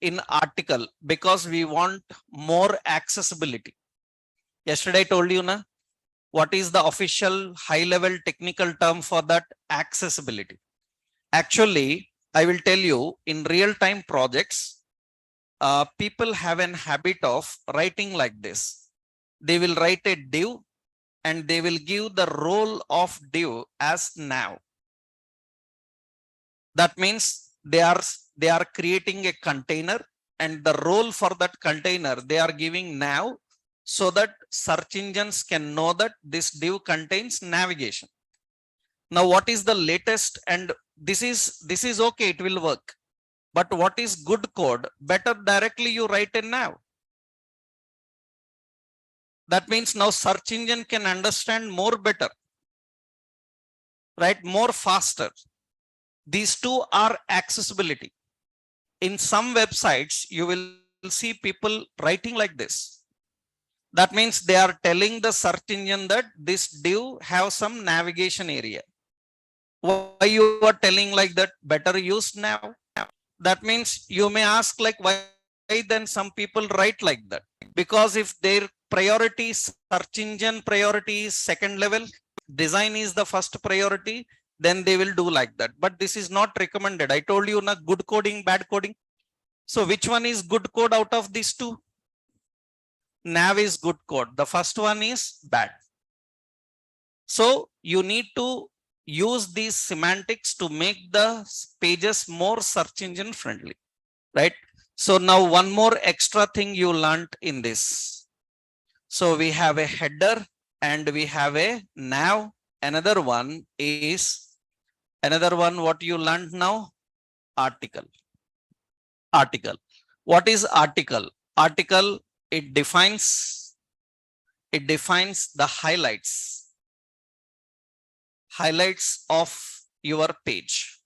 S1: in article? Because we want more accessibility. Yesterday I told you, na, what is the official high level technical term for that? Accessibility. Actually, I will tell you, in real time projects, people have an habit of writing like this. They will write a div and they will give the role of div as nav. That means they are creating a container, and the role for that container they are giving nav, so that search engines can know that this div contains navigation. Now what is the latest? And this is okay, it will work. But what is good code? Better directly you write a nav. That means now search engine can understand more better, right? More faster. These two are accessibility. In some websites, you will see people writing like this. That means they are telling the search engine that this div have some navigation area. Why you are telling like that? Better use nav. That means you may ask like, why then some people write like that? Because if their priority, search engine priority is second level, design is the first priority, then they will do like that. But this is not recommended. I told you, na, good coding, bad coding. So which one is good code out of these two? Nav is good code. The first one is bad. So you need to use these semantics to make the pages more search engine friendly, right? So now one more extra thing you learned in this. So we have a header and we have a nav. Another one what you learned now? Article. What is article? Article, it defines the highlights of your page.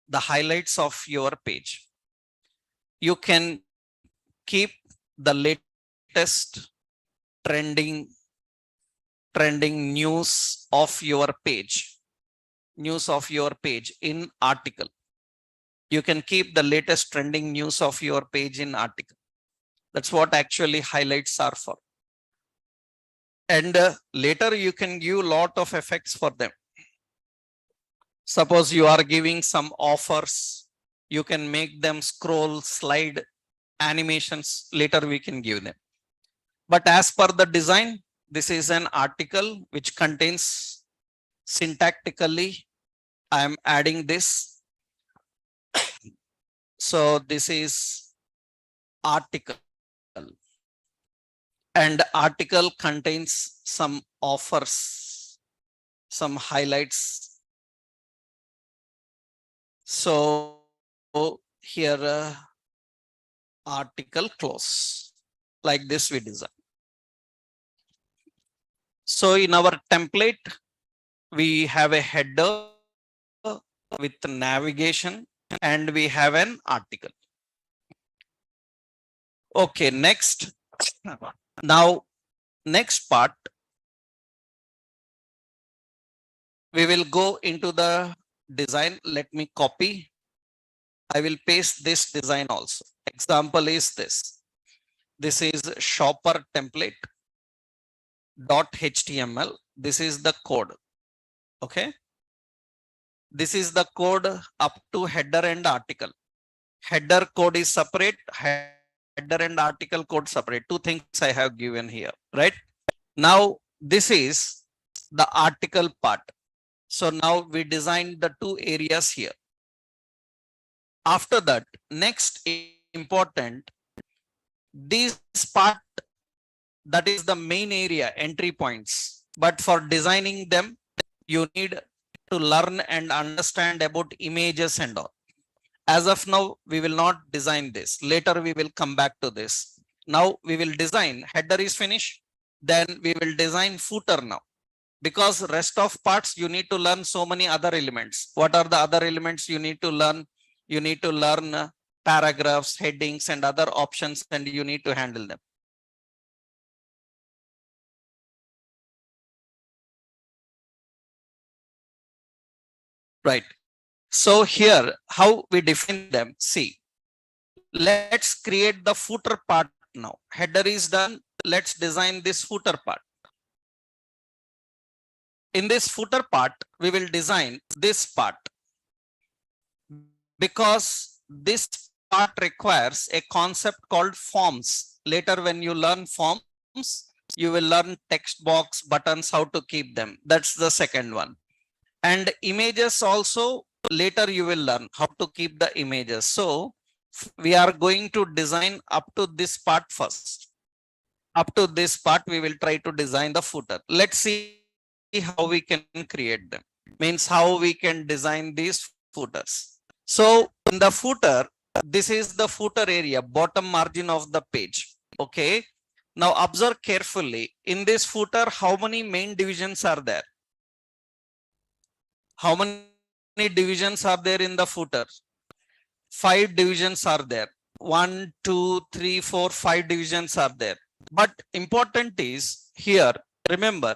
S1: The highlights of your page. You can keep the latest trending news of your page. In article. You can keep the latest trending news of your page in article. That's what actually highlights are for. And later you can give a lot of effects for them. Suppose you are giving some offers, you can make them scroll, slide, animations. Later we can give them. But as per the design, this is an article which contains syntactically, I am adding this. So this is article, and article contains some offers, some highlights. So here article close. Like this we design. So in our template, we have a header with navigation and we have an article. Okay, next. Now, next part, we will go into the design. Let me copy. I will paste this design also. Example is this. This is shopper template .html. This is the code. Okay. This is the code up to header and article. Header code is separate. Header and article code separate. Two things I have given here, right? Now, this is the article part. So now we designed the two areas here. After that, next important, this part, that is the main area, entry points. But for designing them, you need to learn and understand about images and all. As of now, we will not design this. Later, we will come back to this. Now we will design, header is finished. Then we will design footer now. Because rest of parts, you need to learn so many other elements. What are the other elements you need to learn? You need to learn paragraphs, headings, and other options, and you need to handle them. Right. So here, how we define them, see, let's create the footer part now. Header is done. Let's design this footer part. In this footer part, we will design this part because this part requires a concept called forms. Later, when you learn forms, you will learn text box, buttons, how to keep them. That's the second one. And images also, later you will learn how to keep the images. So we are going to design up to this part first. Up to this part, we will try to design the footer. Let's see how we can create them. Means how we can design these footers. So in the footer, this is the footer area, bottom margin of the page. Okay. Now observe carefully. In this footer, how many main divisions are there? How many divisions are there in the footer? 5 divisions are there. 1, 2, 3, 4, 5 divisions are there. But important is here, remember,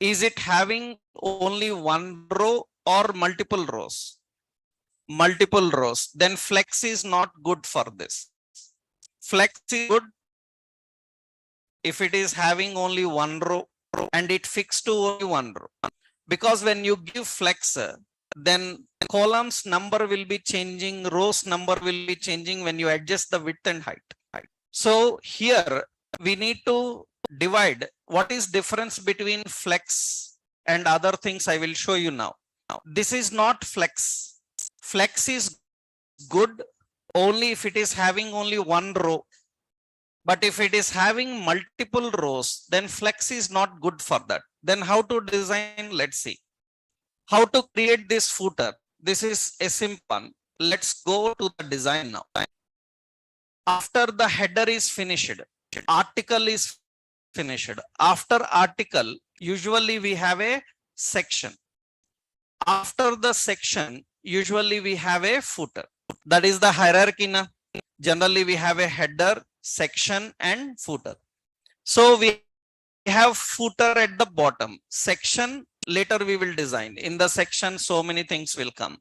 S1: is it having only one row or multiple rows? Multiple rows. Then flex is not good for this. Flex is good if it is having only one row and it fixed to only one row. Because when you give flex, then columns number will be changing, rows number will be changing when you adjust the width and height. So here we need to divide what is difference between flex and other things. I will show you now. This is not flex. Flex is good only if it is having only one row. But if it is having multiple rows, then flex is not good for that. Then how to design? Let's see. How to create this footer? This is a simple one. Let's go to the design now. After the header is finished, article is finished. After article, usually we have a section. After the section, usually we have a footer. That is the hierarchy. Generally, we have a header, section, and footer. So we have footer at the bottom. Section, later we will design. In the section, so many things will come.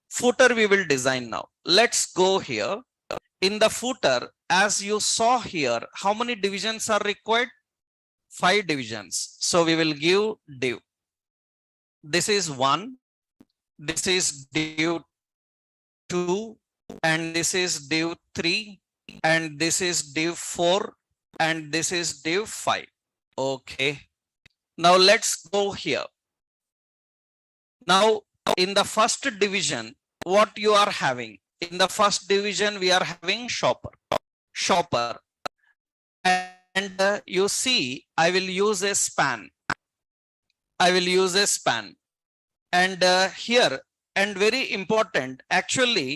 S1: Footer we will design now. Let's go here. In the footer, as you saw here, how many divisions are required? 5 divisions. So we will give div. This is 1. This is div 2. And this is div 3. And this is div 4. And this is div 5. Okay. Now let's go here. Now in the first division, what you are having? In the first division, we are having shopper. And you see, I will use a span. And here and very important, actually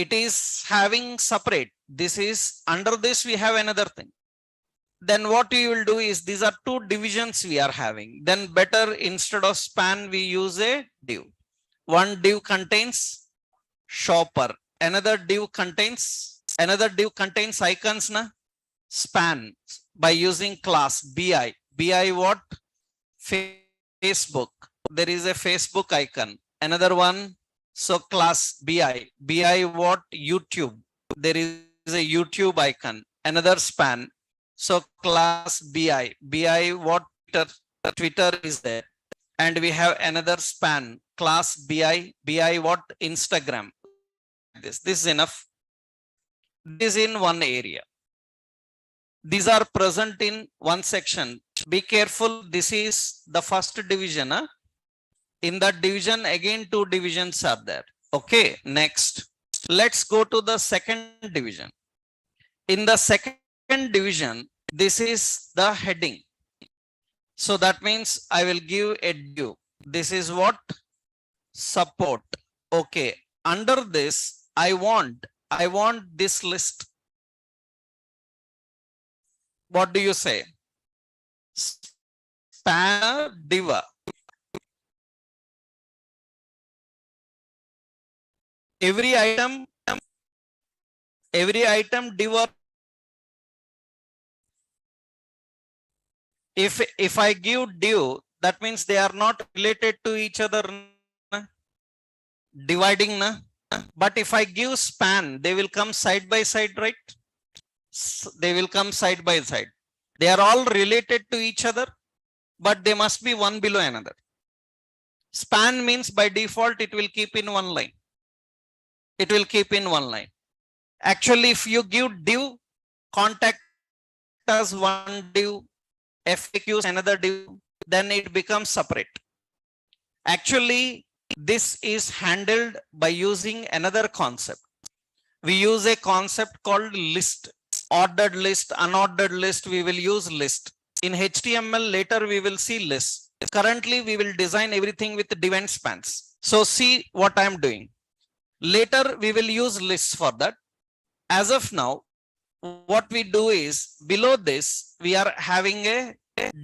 S1: it is having separate. This is under this we have another thing. Then what you will do is these are two divisions we are having. Then better instead of span we use a div. One div contains shopper, another div contains icons na span by using class bi what Facebook, there is a Facebook icon. Another one, so class bi what YouTube, there is a YouTube icon. Another span, so class bi what Twitter is there. And we have another span class bi what Instagram. This is enough. This is in one area. These are present in one section. Be careful, this is the first division. In that division again two divisions are there. Okay, next let's go to the second division. In the second division, this is the heading. So that means I will give a div. This is what? Support. Okay, under this I want this list. What do you say? Span div. Every item div. Or if I give div, that means they are not related to each other. Dividing na. But if I give span, they will come side by side, right? They will come side by side. They are all related to each other, but they must be one below another. Span means by default it will keep in one line. It will keep in one line. Actually, if you give div, contact us one div, FAQs another div, then it becomes separate. Actually, this is handled by using another concept. We use a concept called list. Ordered list, unordered list, we will use list. In HTML later we will see list. Currently we will design everything with div and spans. So see what I am doing. Later we will use lists for that. As of now, what we do is below this we are having a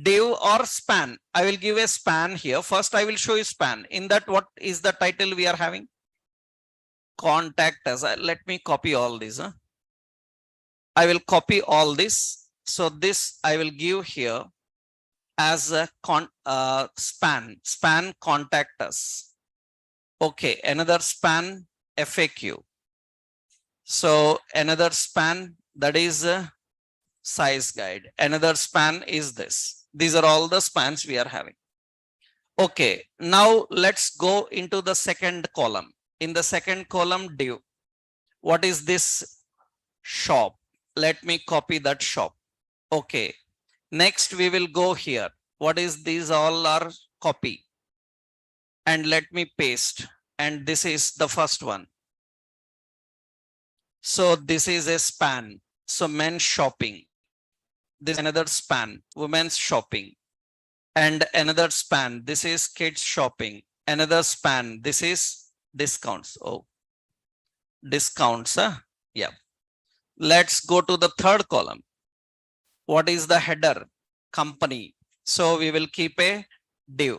S1: div or span. I will give a span here. First I will show you span. In that, what is the title we are having? Contact us. Let me copy all these. I will copy all this. So this I will give here as a span contact us. Okay, another span FAQ. So another span, that is a size guide. Another span is this. These are all the spans we are having. Okay, now let's go into the second column. In the second column, div. What is this? Shop. Let me copy that shop. Okay, next we will go here. What is these all are? Copy. And let me paste. And this is the first one. So this is a span. So men's shopping. This is another span, women's shopping. And another span, this is kids shopping. Another span, this is discounts. Oh, discounts. Yeah. Let's go to the third column. What is the header? Company. So we will keep a div.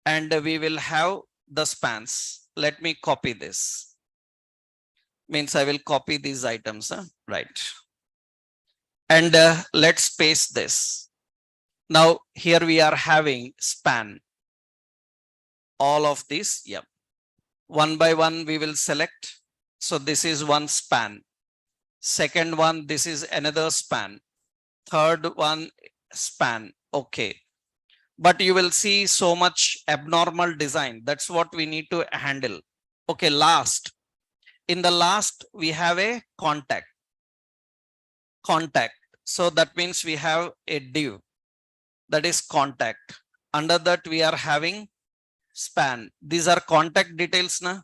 S1: And we will have the spans. Let me copy this. Means I will copy these items. Right. And let's paste this. Now here we are having span. All of these. Yeah. One by one we will select. So this is one span. Second one, this is another span. Third one, span. Okay. But you will see so much abnormal design. That's what we need to handle. Okay, last. In the last, we have a contact. So that means we have a div. That is contact. Under that, we are having span. These are contact details. Na?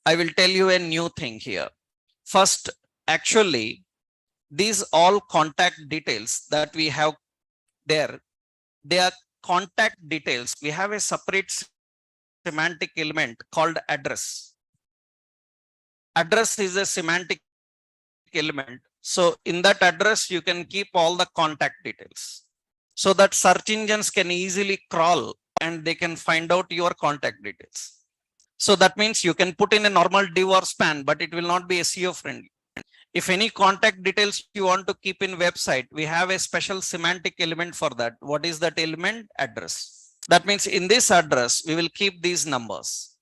S1: I will tell you a new thing here. First, actually, these all contact details that we have there, they are contact details. We have a separate semantic element called address. Address is a semantic element. So in that address, you can keep all the contact details so that search engines can easily crawl and they can find out your contact details. So that means you can put in a normal div or span, but it will not be SEO friendly. If any contact details you want to keep in website, we have a special semantic element for that. What is that element? Address. That means in this address, we will keep these numbers.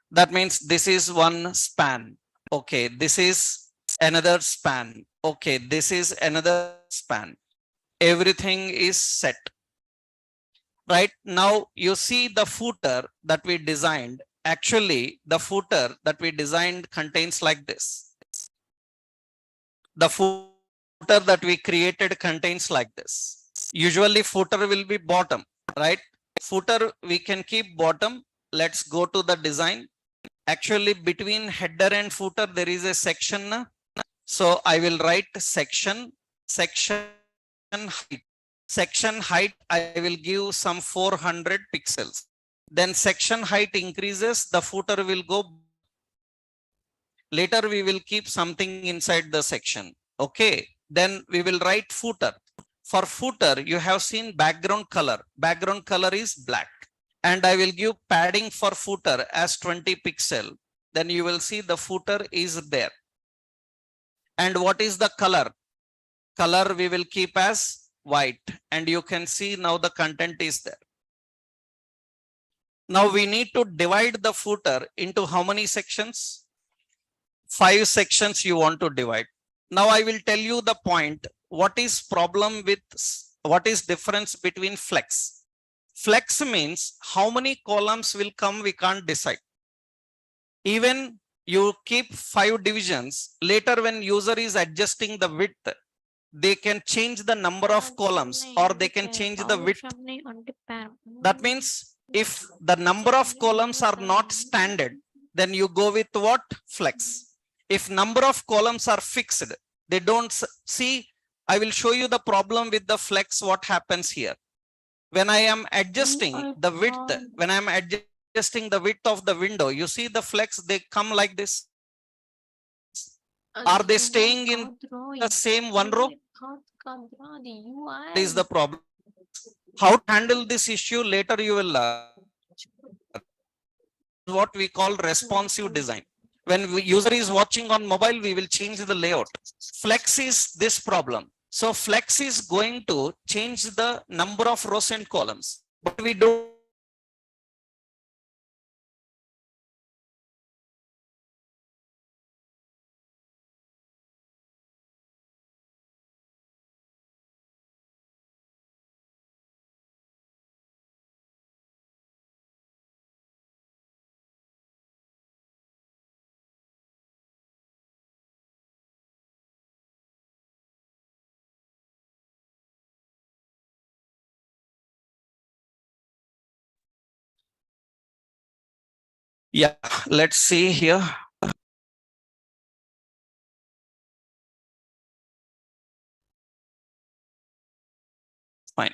S1: That means this is one span. Okay, this is another span. Okay, this is another span. Everything is set. Right now, you see the footer that we designed. Actually, the footer that we designed contains like this. The footer that we created contains like this. Usually footer will be bottom, right? Footer we can keep bottom. Let's go to the design. Actually, between header and footer, there is a section. So I will write section height. Section height, I will give some 400 pixels. Then section height increases, the footer will go. Later, we will keep something inside the section. Okay, then we will write footer. For footer, you have seen background color. Background color is black. And I will give padding for footer as 20 pixel. Then you will see the footer is there. And what is the color? Color we will keep as white. And you can see now the content is there. Now we need to divide the footer into how many sections? 5 sections you want to divide. Now I will tell you the point. What is problem with, what is difference between flex? Flex means how many columns will come, we can't decide. Even you keep 5 divisions, later when user is adjusting the width, they can change the number of columns or they can change the width. That means if the number of columns are not standard, then you go with what? Flex. If number of columns are fixed, they don't see. I will show you the problem with the flex, what happens here. When I am adjusting the width, when I am adjusting the width of the window, you see the flex, they come like this. Are they staying in the same one row? This is the problem. How to handle this issue later you will learn. What we call responsive design. When user is watching on mobile, we will change the layout. Flex is this problem. So flex is going to change the number of rows and columns, but we don't. Yeah, let's see here. Fine.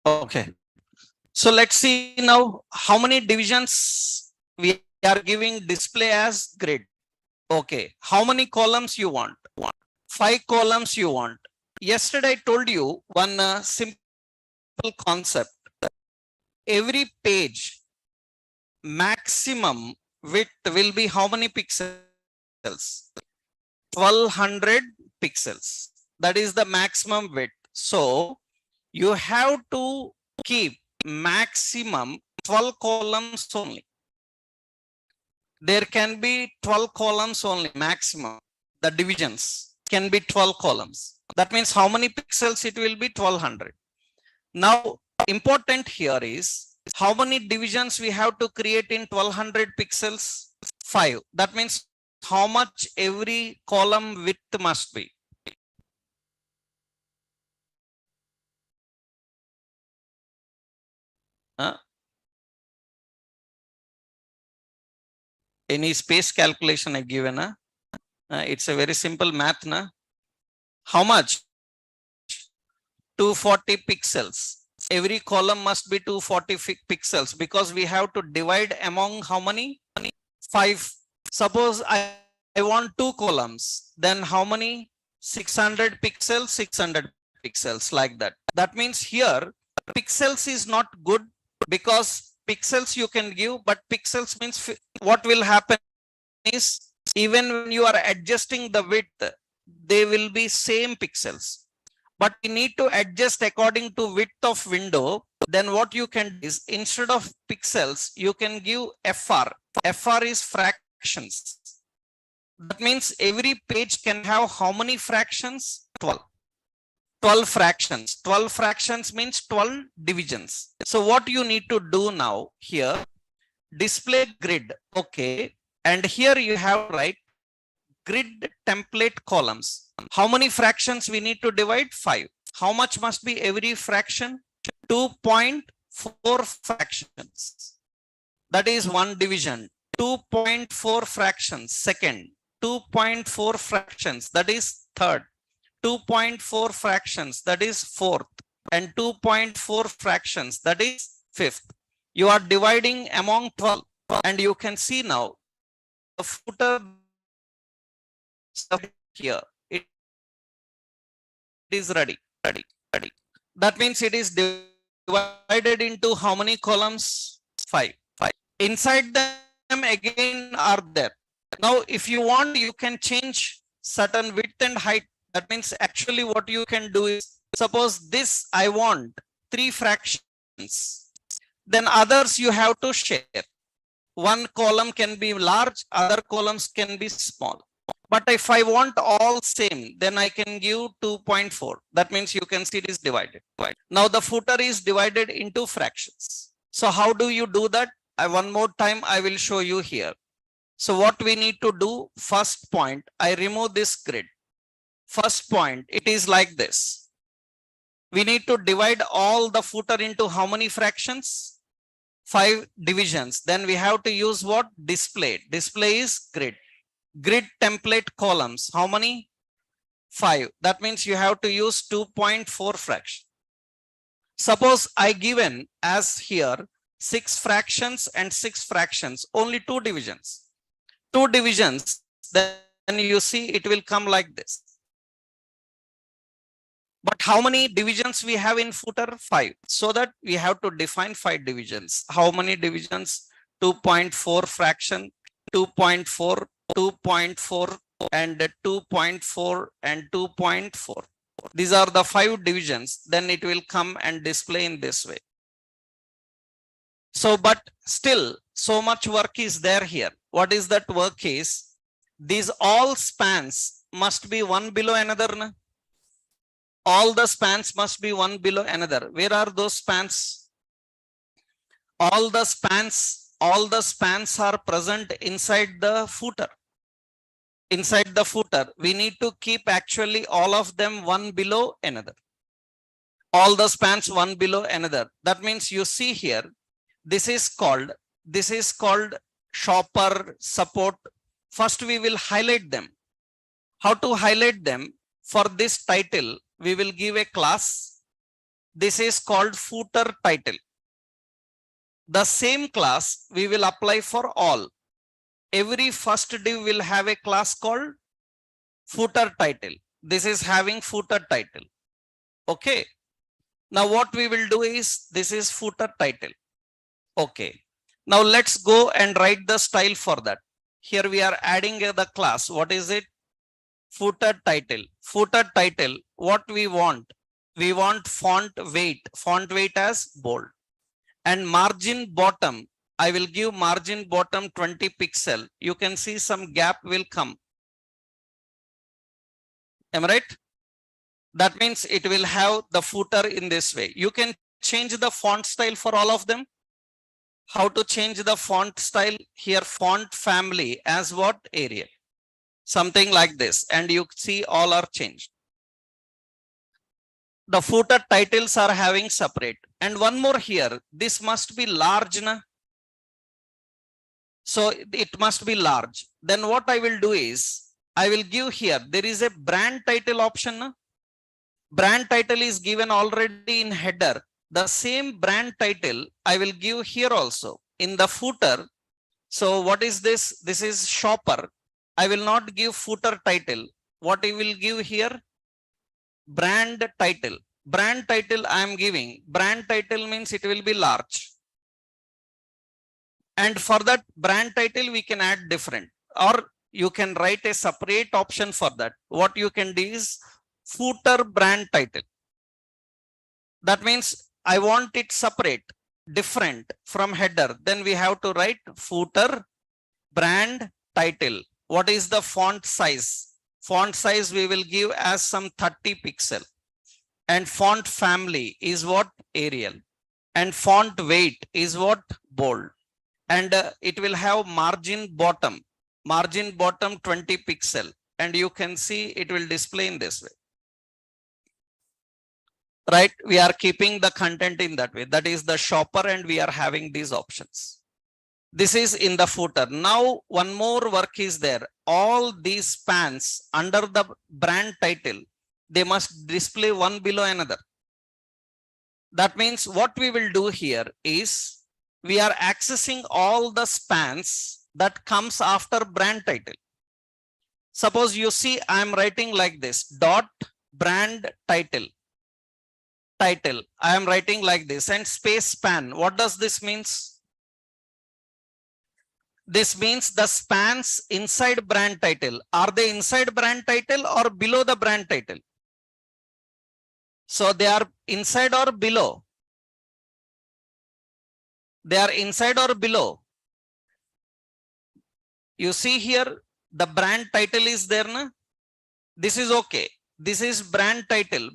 S1: Okay. So let's see now how many divisions we are giving display as grid. Okay. How many columns you want? 5 columns you want. Yesterday I told you one simple concept. Every page maximum width will be how many pixels? 1200 pixels. That is the maximum width. So you have to keep maximum 12 columns only. There can be 12 columns only maximum. The divisions can be 12 columns. That means how many pixels it will be? 1200. Now important here is how many divisions we have to create in 1200 pixels? 5. That means how much every column width must be? Any space calculation I given? It's a very simple math. How much? 240 pixels. Every column must be 240 pixels because we have to divide among how many? 5. Suppose I want 2 columns, then how many? 600 pixels, 600 pixels, like that. That means here pixels is not good because pixels you can give, but pixels means what will happen is even when you are adjusting the width, they will be same pixels. But we need to adjust according to width of window. Then what you can do is instead of pixels, you can give FR. FR is fractions. That means every page can have how many fractions? 12. 12 fractions. 12 fractions means 12 divisions. So what you need to do now here, display grid. Okay. And here you have right grid template columns. How many fractions we need to divide? 5. How much must be every fraction? 2.4 fractions. That is one division. 2.4 fractions, second. 2.4 fractions, that is third. 2.4 fractions, that is fourth. And 2.4 fractions, that is fifth. You are dividing among 12. And you can see now the footer here. It is ready. That means it is divided into how many columns? 5. Inside them again are there. Now, if you want, you can change certain width and height. That means actually what you can do is, suppose this I want 3 fractions. Then others you have to share. One column can be large, other columns can be small. But if I want all same, then I can give 2.4. That means you can see it is divided. Now the footer is divided into fractions. So how do you do that? One more time I will show you here. So what we need to do, first point, I remove this grid. First point, it is like this. We need to divide all the footer into how many fractions? 5 divisions. Then we have to use what? Display. Display is grid. Grid template columns. How many? 5. That means you have to use 2.4 fraction. Suppose I given as here 6 fractions and 6 fractions, only 2 divisions. 2 divisions, then you see it will come like this. But how many divisions we have in footer? 5. So that we have to define 5 divisions. How many divisions? 2.4 fraction, 2.4, 2.4 and 2.4 and 2.4. These are the 5 divisions. Then it will come and display in this way. So, but still so much work is there here. What is that work is? These all spans must be one below another. Na? All the spans must be one below another. Where are those spans? All the spans are present inside the footer. Inside the footer, we need to keep actually all of them one below another. All the spans one below another. That means you see here, this is called shopper support. First we will highlight them. How to highlight them? For this title, we will give a class. This is called footer title. The same class we will apply for all. Every first div will have a class called footer title. This is having footer title. Okay. Now what we will do is, this is footer title. Okay. Now let's go and write the style for that. Here we are adding the class. What is it? Footer title. Footer title. What we want? We want font weight. Font weight as bold. And margin bottom. I will give margin bottom 20 pixel. You can see some gap will come. Am I right? That means it will have the footer in this way. You can change the font style for all of them. How to change the font style? Here font family as what? Arial. Something like this. And you see all are changed. The footer titles are having separate. And one more here. This must be large. Na? So it must be large. Then what I will do is, I will give here, there is a brand title option. Na? Brand title is given already in header. The same brand title I will give here also in the footer. So what is this? This is shopper. I will not give footer title. What I will give here? Brand title. Brand title I am giving. Brand title means it will be large. And for that brand title, we can add different, or you can write a separate option for that. What you can do is footer brand title. That means I want it separate, different from header. Then we have to write footer brand title. What is the font size? Font size we will give as some 30 pixel. And font family is what? Arial. And font weight is what? Bold. And it will have margin bottom 20 pixel. And you can see it will display in this way. Right? We are keeping the content in that way. That is the shopper, and we are having these options. This is in the footer. Now, one more work is there. All these spans under the brand title, they must display one below another. That means what we will do here is we are accessing all the spans that comes after brand title. Suppose you see I am writing like this, dot brand title. I am writing like this, and space span. What does this means? This means the spans inside brand title. Are they inside brand title or below the brand title? So they are inside or below? They are inside or below? You see here the brand title is there, na? This is okay. This is brand title.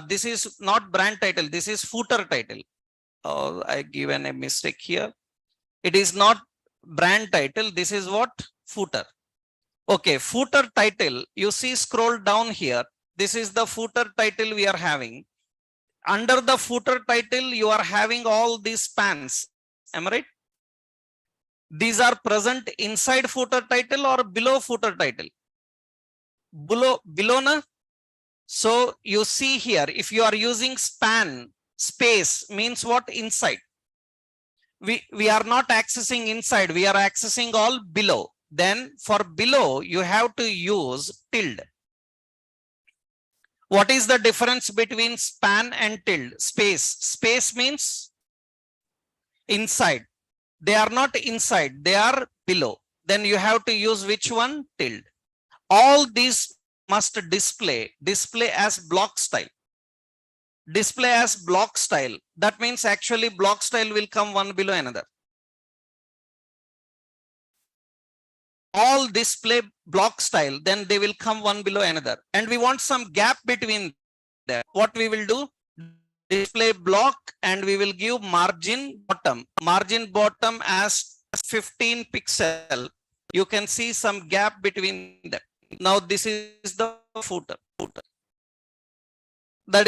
S1: This is not brand title. This is footer title. Oh, I given a mistake here. It is not brand title. This is what? Footer. Okay, footer title. You see, scroll down here. This is the footer title we are having. Under the footer title, you are having all these spans. Am I right? These are present inside footer title or below footer title? Below na? So you see here, if you are using span, space means what? Inside. We are not accessing inside, we are accessing all below. Then for below, you have to use tilde. What is the difference between span and tilde? Space. Space means inside. They are not inside, they are below. Then you have to use which one? Tilde. All these must display as block style. Display as block style. That means actually block style will come one below another. All display block style, then they will come one below another. And we want some gap between them. What we will do? Display block, and we will give margin bottom. Margin bottom as 15 pixel. You can see some gap between them. Now this is the footer. That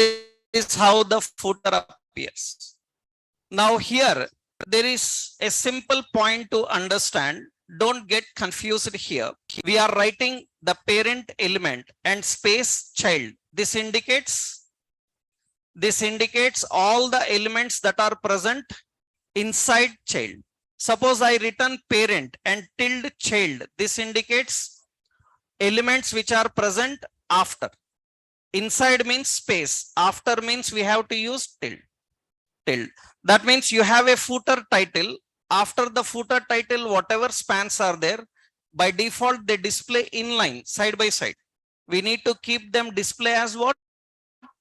S1: is how the footer appears. Now here, there is a simple point to understand. Don't get confused here. We are writing the parent element and space child. This indicates all the elements that are present inside child. Suppose I return parent and tilde child. This indicates elements which are present after. Inside means space. After means we have to use tilde. That means you have a footer title. After the footer title, whatever spans are there, by default they display inline, side by side. We need to keep them display as what?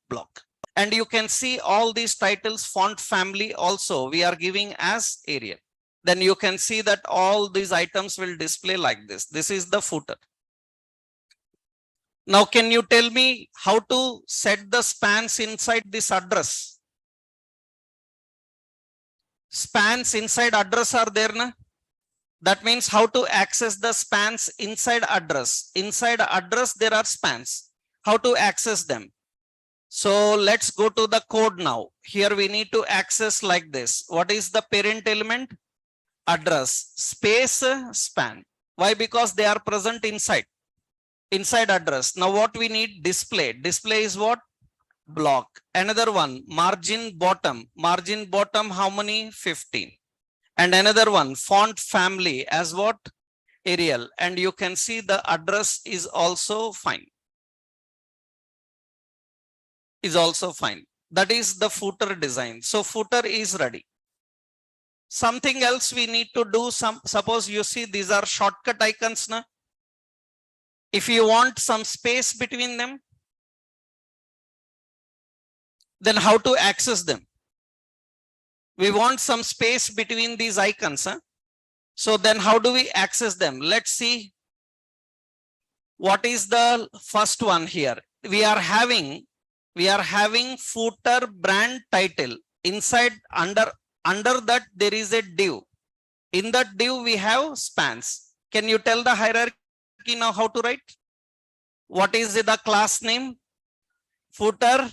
S1: Block. And you can see all these titles, font family also we are giving as Arial. Then you can see that all these items will display like this. This is the footer. Now, can you tell me how to set the spans inside this address? Spans inside address are there, na? That means how to access the spans inside address. Inside address, there are spans. How to access them? So let's go to the code now. Here we need to access like this. What is the parent element? Address, space, span. Why? Because they are present inside address. Now what we need? Display. Display is what? block. Another one, margin bottom, how many? 15. And another one, font family as what? Arial. And you can see the address is also fine. That is the footer design. So footer is ready. Something else we need to do. Suppose you see these are shortcut icons now. If you want some space between them, then how to access them? We want some space between these icons. So then how do we access them? Let's see. What is the first one here? We are having footer brand title. Inside under that there is a div. In that div we have spans. Can you tell the hierarchy now how to write? What is the class name? Footer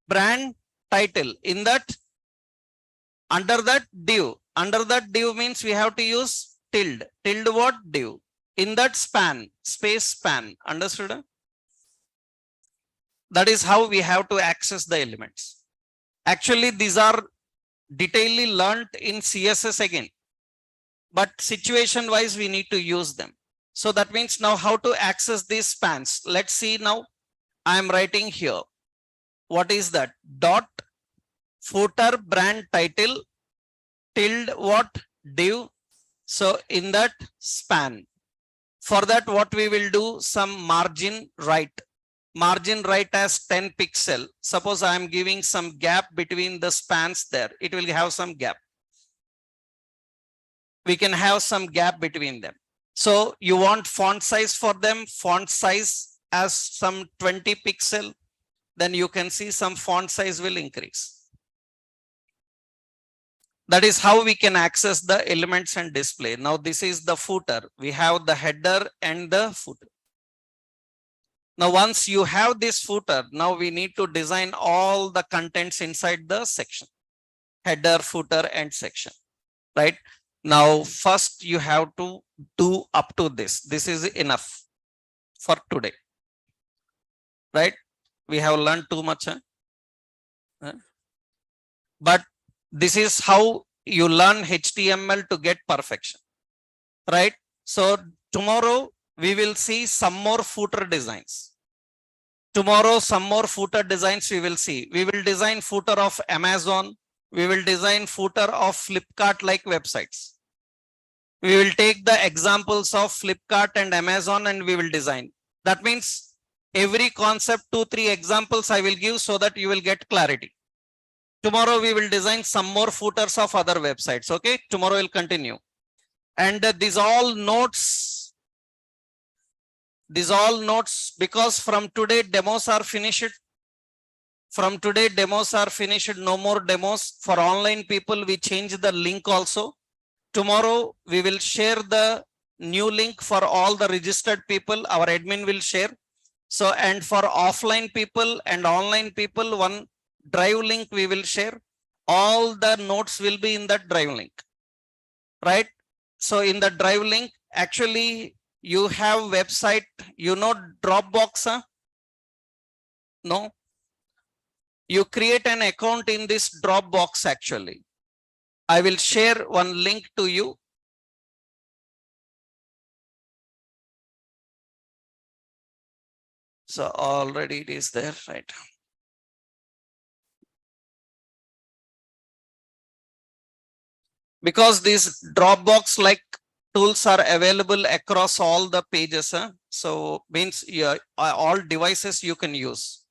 S1: brand title. In that, under that div means we have to use tilde what? Div. In that span, space span. Understood? That is how we have to access the elements. Actually these are detailedly learnt in CSS again, but situation wise we need to use them. So that means now how to access these spans. Let's see now. I am writing here. What is that? Dot footer brand title tilde what? Div. So in that span, for that what we will do? Some margin right as 10 pixel. Suppose I am giving some gap between the spans there. It will have some gap. We can have some gap between them. So you want font size for them. Font size as some 20 pixel. Then you can see some font size will increase. That is how we can access the elements and display. Now this is the footer. We have the header and the footer. Now once you have this footer, now we need to design all the contents inside the section. Header, footer and section. Right? Now first you have to do up to this. This is enough for today. Right? We have learned too much. But this is how you learn HTML to get perfection. Right? So tomorrow we will see some more footer designs. Tomorrow some more footer designs we will see. We will design footer of Amazon. We will design footer of Flipkart like websites. We will take the examples of Flipkart and Amazon and we will design. That means every concept 2-3 examples I will give so that you will get clarity. Tomorrow we will design some more footers of other websites. Okay, tomorrow will continue. And these all notes, because from today demos are finished. From today demos are finished. No more demos. For online people we change the link also. Tomorrow we will share the new link for all the registered people. Our admin will share. So and for offline people and online people, one drive link we will share. All the notes will be in that drive link. Right? So in the drive link, actually you have website, you know Dropbox. No? You create an account in this Dropbox actually. I will share one link to you. So already it is there, right? Because these Dropbox like tools are available across all the pages. So means all devices you can use.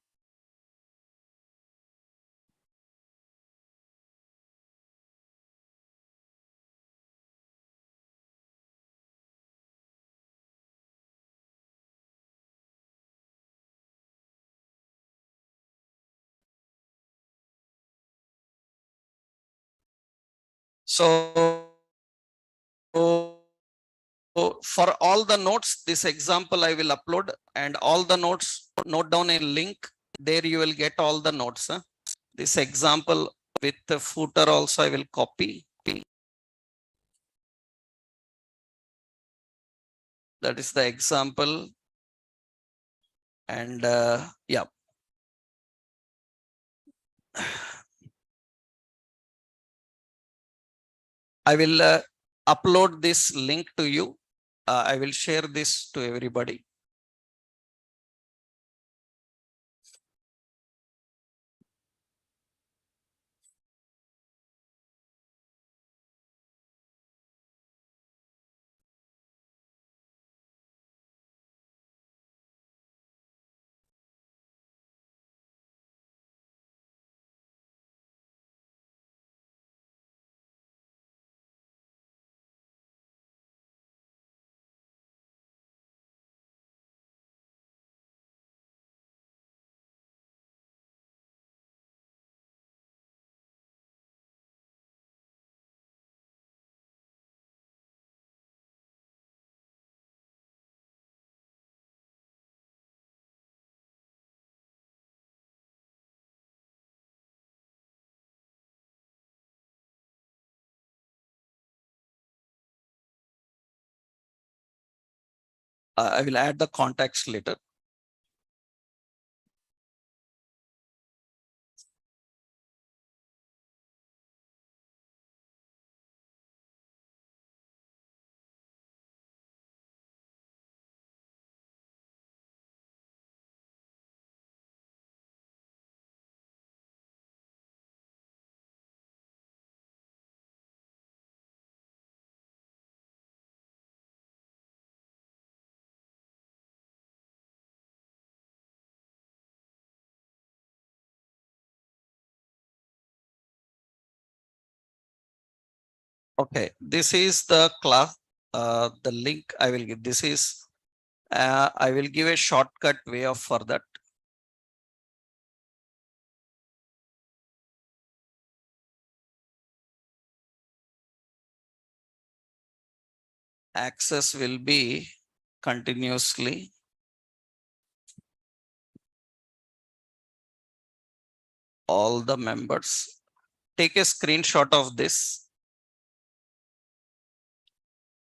S1: So for all the notes, this example I will upload, and all the notes, note down a link. There you will get all the notes. This example with the footer also I will copy. That is the example. And yeah. I will upload this link to you. I will share this to everybody. I will add the contacts later. Okay, this is the class, the link I will give. This is, I will give a shortcut way of for that. Access will be continuously all the members. Take a screenshot of this.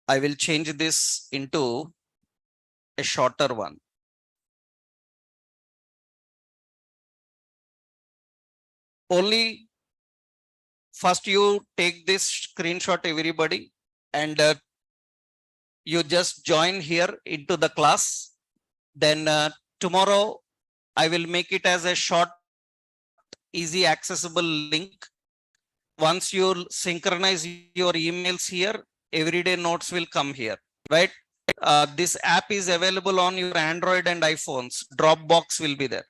S1: I will change this into a shorter one. Only first you take this screenshot, everybody, and you just join here into the class. Then tomorrow I will make it as a short, easy accessible link. Once you synchronize your emails here, everyday notes will come here, right? This app is available on your Android and iPhones. Dropbox will be there,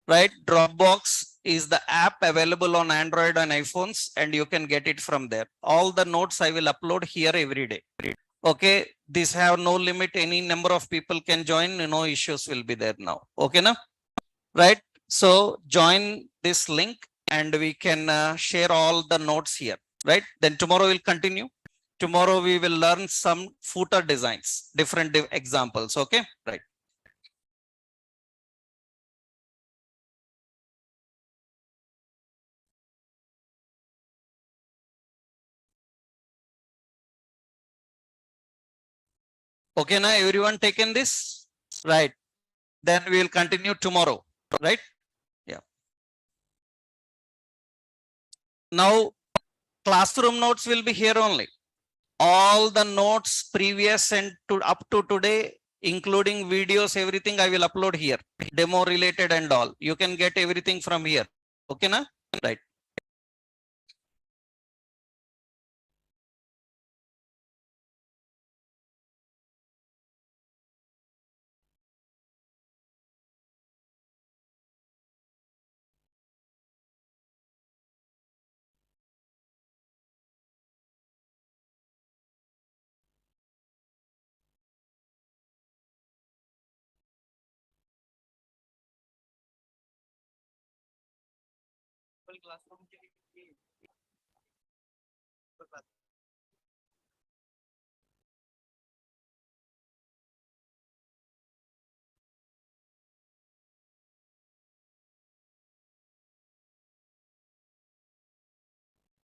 S1: right? Dropbox is the app available on Android and iPhones, and you can get it from there. All the notes I will upload here every day. Okay, these have no limit. Any number of people can join. No issues will be there now. Okay, now, right? So join this link and we can share all the notes here, right? Then tomorrow we'll continue. Tomorrow we will learn some footer designs, different examples. Okay, right? Okay, now everyone taken this, right? Then we will continue tomorrow, right? Yeah. Now classroom notes will be here only. All the notes previous and to up to today, including videos, everything I will upload here, demo related and all. You can get everything from here. Okay, na? Right.